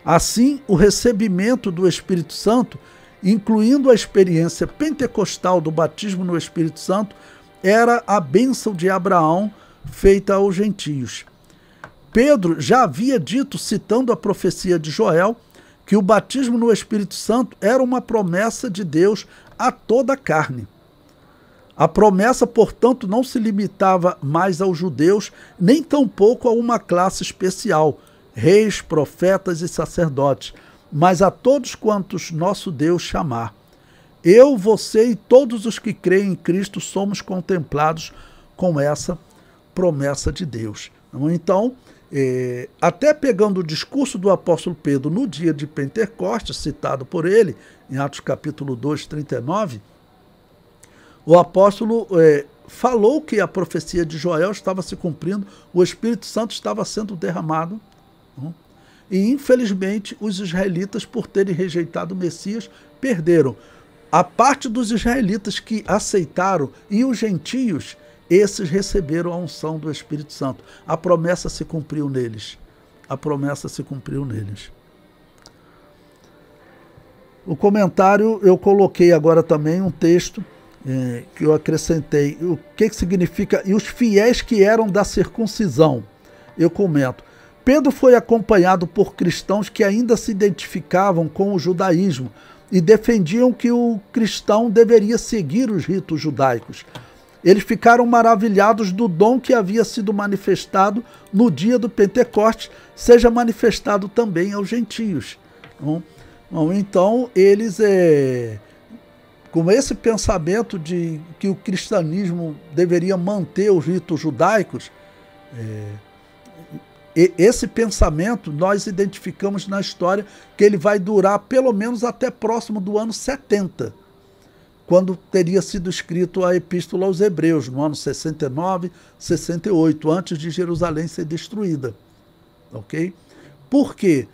Assim, o recebimento do Espírito Santo, incluindo a experiência pentecostal do batismo no Espírito Santo, era a bênção de Abraão feita aos gentios. Pedro já havia dito, citando a profecia de Joel, que o batismo no Espírito Santo era uma promessa de Deus a toda a carne. A promessa, portanto, não se limitava mais aos judeus, nem tampouco a uma classe especial, reis, profetas e sacerdotes, mas a todos quantos nosso Deus chamar. Eu, você e todos os que creem em Cristo somos contemplados com essa promessa de Deus. Então, até pegando o discurso do apóstolo Pedro no dia de Pentecostes, citado por ele, em Atos capítulo 2, 39, o apóstolo falou que a profecia de Joel estava se cumprindo, o Espírito Santo estava sendo derramado, e infelizmente os israelitas, por terem rejeitado o Messias, perderam. A parte dos israelitas que aceitaram e os gentios, esses receberam a unção do Espírito Santo. A promessa se cumpriu neles. A promessa se cumpriu neles. O comentário, eu coloquei agora também um texto que eu acrescentei. O que significa? E os fiéis que eram da circuncisão. Eu comento. Pedro foi acompanhado por cristãos que ainda se identificavam com o judaísmo e defendiam que o cristão deveria seguir os ritos judaicos. Eles ficaram maravilhados do dom que havia sido manifestado no dia do Pentecostes, seja manifestado também aos gentios. Então, eles, com esse pensamento de que o cristianismo deveria manter os ritos judaicos, esse pensamento nós identificamos na história que ele vai durar pelo menos até próximo do ano 70, quando teria sido escrito a Epístola aos Hebreus, no ano 69, 68, antes de Jerusalém ser destruída. Ok? Por quê?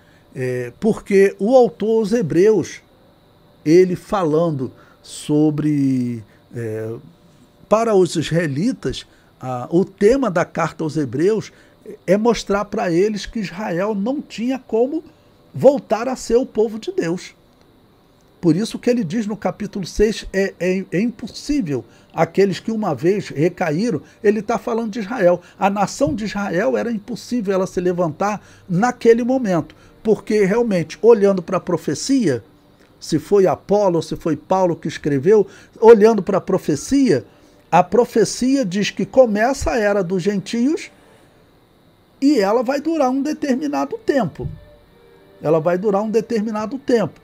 Porque o autor aos Hebreus, ele falando sobre, para os israelitas, o tema da carta aos Hebreus é mostrar para eles que Israel não tinha como voltar a ser o povo de Deus. Por isso que ele diz no capítulo 6, é impossível aqueles que uma vez recaíram, ele está falando de Israel. A nação de Israel era impossível ela se levantar naquele momento, porque realmente, olhando para a profecia, se foi Apolo ou se foi Paulo que escreveu, olhando para a profecia diz que começa a era dos gentios e ela vai durar um determinado tempo. Ela vai durar um determinado tempo.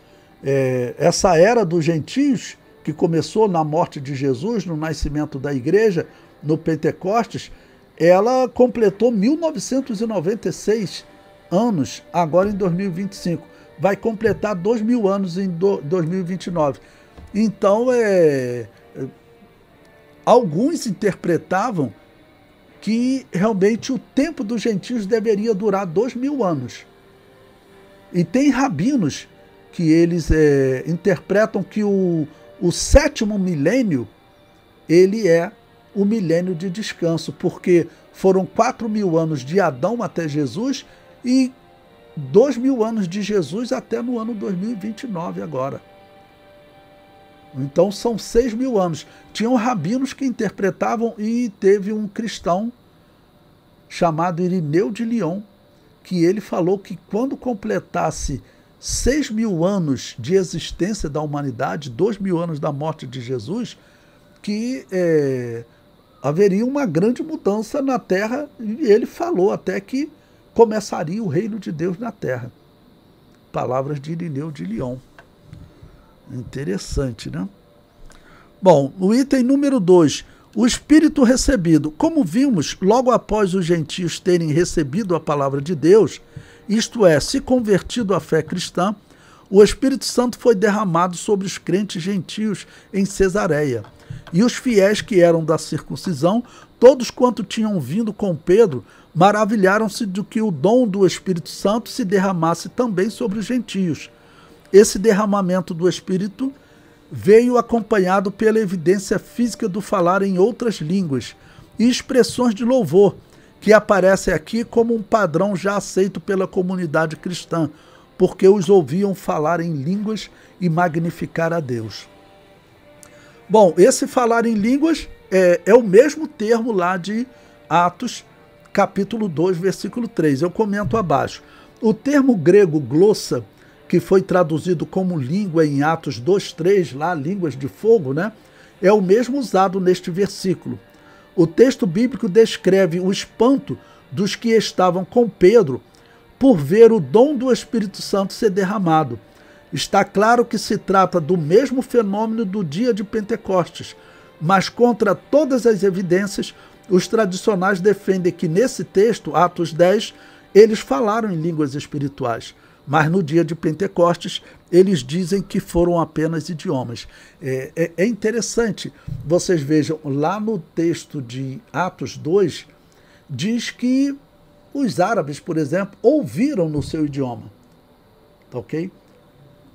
Essa era dos gentios, que começou na morte de Jesus, no nascimento da igreja, no Pentecostes, ela completou 1996 anos, agora em 2025. Vai completar 2000 anos em 2029. Então, alguns interpretavam que realmente o tempo dos gentios deveria durar 2000 anos. E tem rabinos que eles interpretam que o sétimo milênio, ele é o milênio de descanso, porque foram 4000 anos de Adão até Jesus e 2000 anos de Jesus até no ano 2029 agora. Então são 6000 anos. Tinham rabinos que interpretavam, e teve um cristão chamado Irineu de Lyon, que ele falou que quando completasse 6000 anos de existência da humanidade, 2000 anos da morte de Jesus, que haveria uma grande mudança na Terra, e ele falou até que começaria o reino de Deus na Terra. Palavras de Irineu de Lyon. Interessante, né? Bom, o item número 2, o Espírito recebido. Como vimos, logo após os gentios terem recebido a palavra de Deus, isto é, se convertido à fé cristã, o Espírito Santo foi derramado sobre os crentes gentios em Cesareia. E os fiéis que eram da circuncisão, todos quanto tinham vindo com Pedro, maravilharam-se de que o dom do Espírito Santo se derramasse também sobre os gentios. Esse derramamento do Espírito veio acompanhado pela evidência física do falar em outras línguas e expressões de louvor, que aparecem aqui como um padrão já aceito pela comunidade cristã, porque os ouviam falar em línguas e magnificar a Deus. Bom, esse falar em línguas é o mesmo termo lá de Atos, capítulo 2, versículo 3. Eu comento abaixo. O termo grego glossa, que foi traduzido como língua em Atos 2:3, lá, línguas de fogo, né? É o mesmo usado neste versículo. O texto bíblico descreve o espanto dos que estavam com Pedro por ver o dom do Espírito Santo ser derramado. Está claro que se trata do mesmo fenômeno do dia de Pentecostes, mas contra todas as evidências, os tradicionais defendem que nesse texto, Atos 10, eles falaram em línguas espirituais. Mas no dia de Pentecostes, eles dizem que foram apenas idiomas. É interessante, vocês vejam, lá no texto de Atos 2, diz que os árabes, por exemplo, ouviram no seu idioma. Tá ok?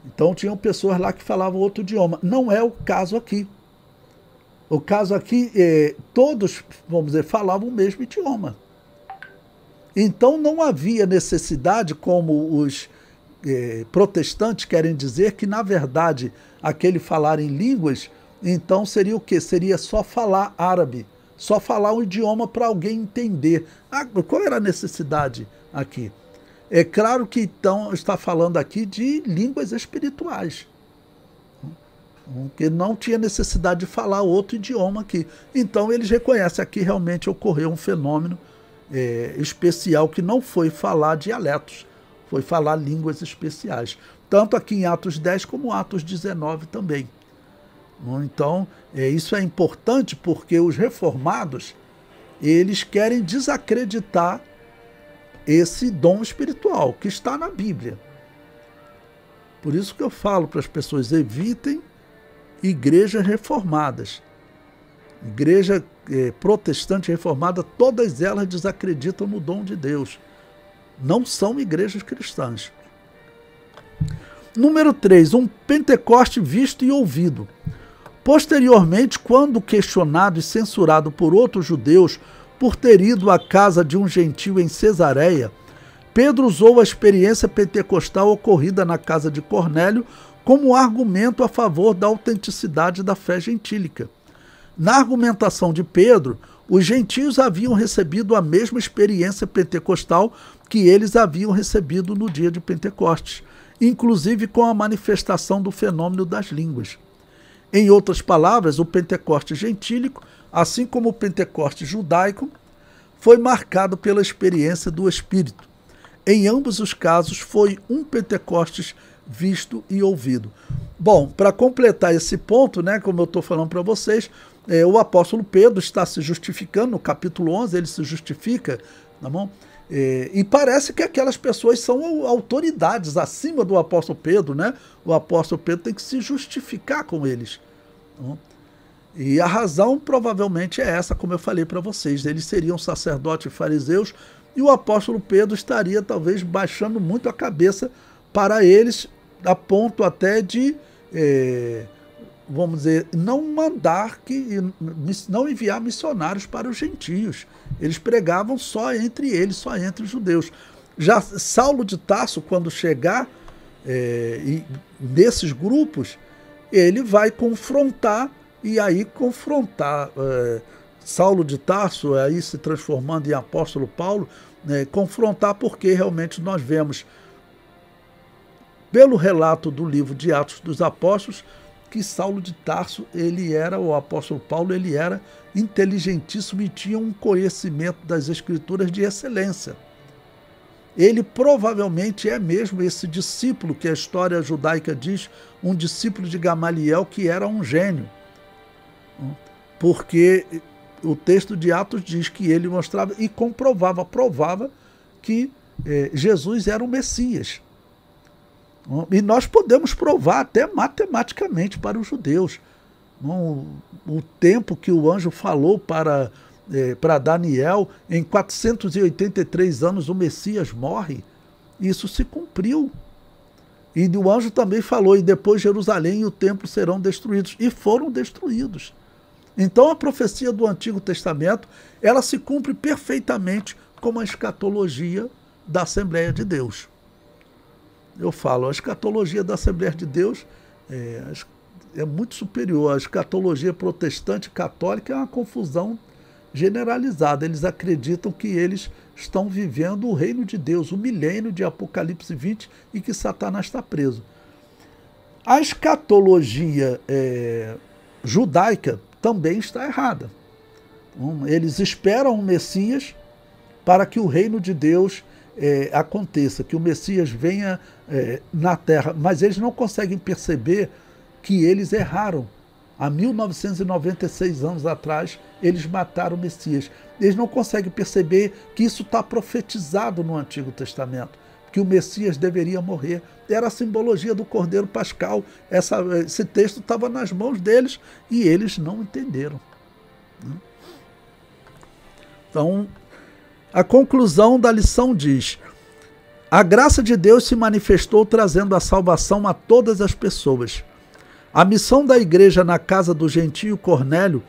Então tinham pessoas lá que falavam outro idioma. Não é o caso aqui. O caso aqui, todos, vamos dizer, falavam o mesmo idioma. Então não havia necessidade, como os protestantes querem dizer, que na verdade aquele falar em línguas, então seria o quê? Seria só falar árabe, só falar um idioma para alguém entender. Qual era a necessidade aqui? É claro que então está falando aqui de línguas espirituais, que não tinha necessidade de falar outro idioma aqui. Então eles reconhecem aqui realmente ocorreu um fenômeno especial, que não foi falar dialetos, foi falar línguas especiais. Tanto aqui em Atos 10 como Atos 19 também. Então, isso é importante porque os reformados, eles querem desacreditar esse dom espiritual que está na Bíblia. Por isso que eu falo para as pessoas, evitem igrejas reformadas. Igreja protestante reformada, todas elas desacreditam no dom de Deus. Não são igrejas cristãs. Número 3, um Pentecoste visto e ouvido. Posteriormente, quando questionado e censurado por outros judeus por ter ido à casa de um gentio em Cesareia, Pedro usou a experiência pentecostal ocorrida na casa de Cornélio como argumento a favor da autenticidade da fé gentílica. Na argumentação de Pedro, os gentios haviam recebido a mesma experiência pentecostal que eles haviam recebido no dia de Pentecostes, inclusive com a manifestação do fenômeno das línguas. Em outras palavras, o Pentecoste gentílico, assim como o Pentecoste judaico, foi marcado pela experiência do Espírito. Em ambos os casos, foi um Pentecostes visto e ouvido. Bom, para completar esse ponto, né, como eu estou falando para vocês, o apóstolo Pedro está se justificando, no capítulo 11 ele se justifica, tá bom? E parece que aquelas pessoas são autoridades acima do apóstolo Pedro, né? O apóstolo Pedro tem que se justificar com eles. Tá bom? E a razão provavelmente é essa, como eu falei para vocês, eles seriam sacerdotes e fariseus, e o apóstolo Pedro estaria talvez baixando muito a cabeça para eles, a ponto até de, vamos dizer, não enviar missionários para os gentios. Eles pregavam só entre eles, só entre os judeus. Já Saulo de Tarso, quando chegar nesses grupos, ele vai confrontar, e aí confrontar Saulo de Tarso, aí se transformando em apóstolo Paulo, confrontar, porque realmente nós vemos, pelo relato do livro de Atos dos Apóstolos, que Saulo de Tarso, o apóstolo Paulo, ele era inteligentíssimo e tinha um conhecimento das Escrituras de excelência. Ele provavelmente é mesmo esse discípulo que a história judaica diz, um discípulo de Gamaliel que era um gênio. Porque o texto de Atos diz que ele mostrava e provava que Jesus era o Messias. E nós podemos provar até matematicamente para os judeus. O tempo que o anjo falou para Daniel, em 483 anos o Messias morre, isso se cumpriu. E o anjo também falou, e depois Jerusalém e o templo serão destruídos, e foram destruídos. Então a profecia do Antigo Testamento, ela se cumpre perfeitamente como a escatologia da Assembleia de Deus. Eu falo, a escatologia da Assembleia de Deus é muito superior. A escatologia protestante católica é uma confusão generalizada. Eles acreditam que eles estão vivendo o reino de Deus, o milênio de Apocalipse 20, e que Satanás está preso. A escatologia judaica também está errada. Eles esperam o Messias para que o reino de Deus aconteça, que o Messias venha na terra, mas eles não conseguem perceber que eles erraram. Há 1996 anos atrás, eles mataram o Messias. Eles não conseguem perceber que isso está profetizado no Antigo Testamento, que o Messias deveria morrer. Era a simbologia do Cordeiro Pascal. Esse texto estava nas mãos deles e eles não entenderam. Então, a conclusão da lição diz: a graça de Deus se manifestou trazendo a salvação a todas as pessoas. A missão da igreja na casa do gentio Cornélio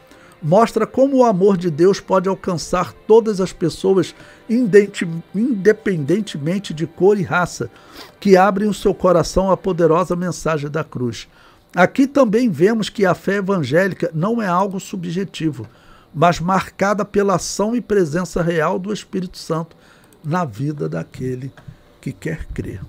mostra como o amor de Deus pode alcançar todas as pessoas, independentemente de cor e raça, que abrem o seu coração à poderosa mensagem da cruz. Aqui também vemos que a fé evangélica não é algo subjetivo, mas marcada pela ação e presença real do Espírito Santo na vida daquele que quer crer.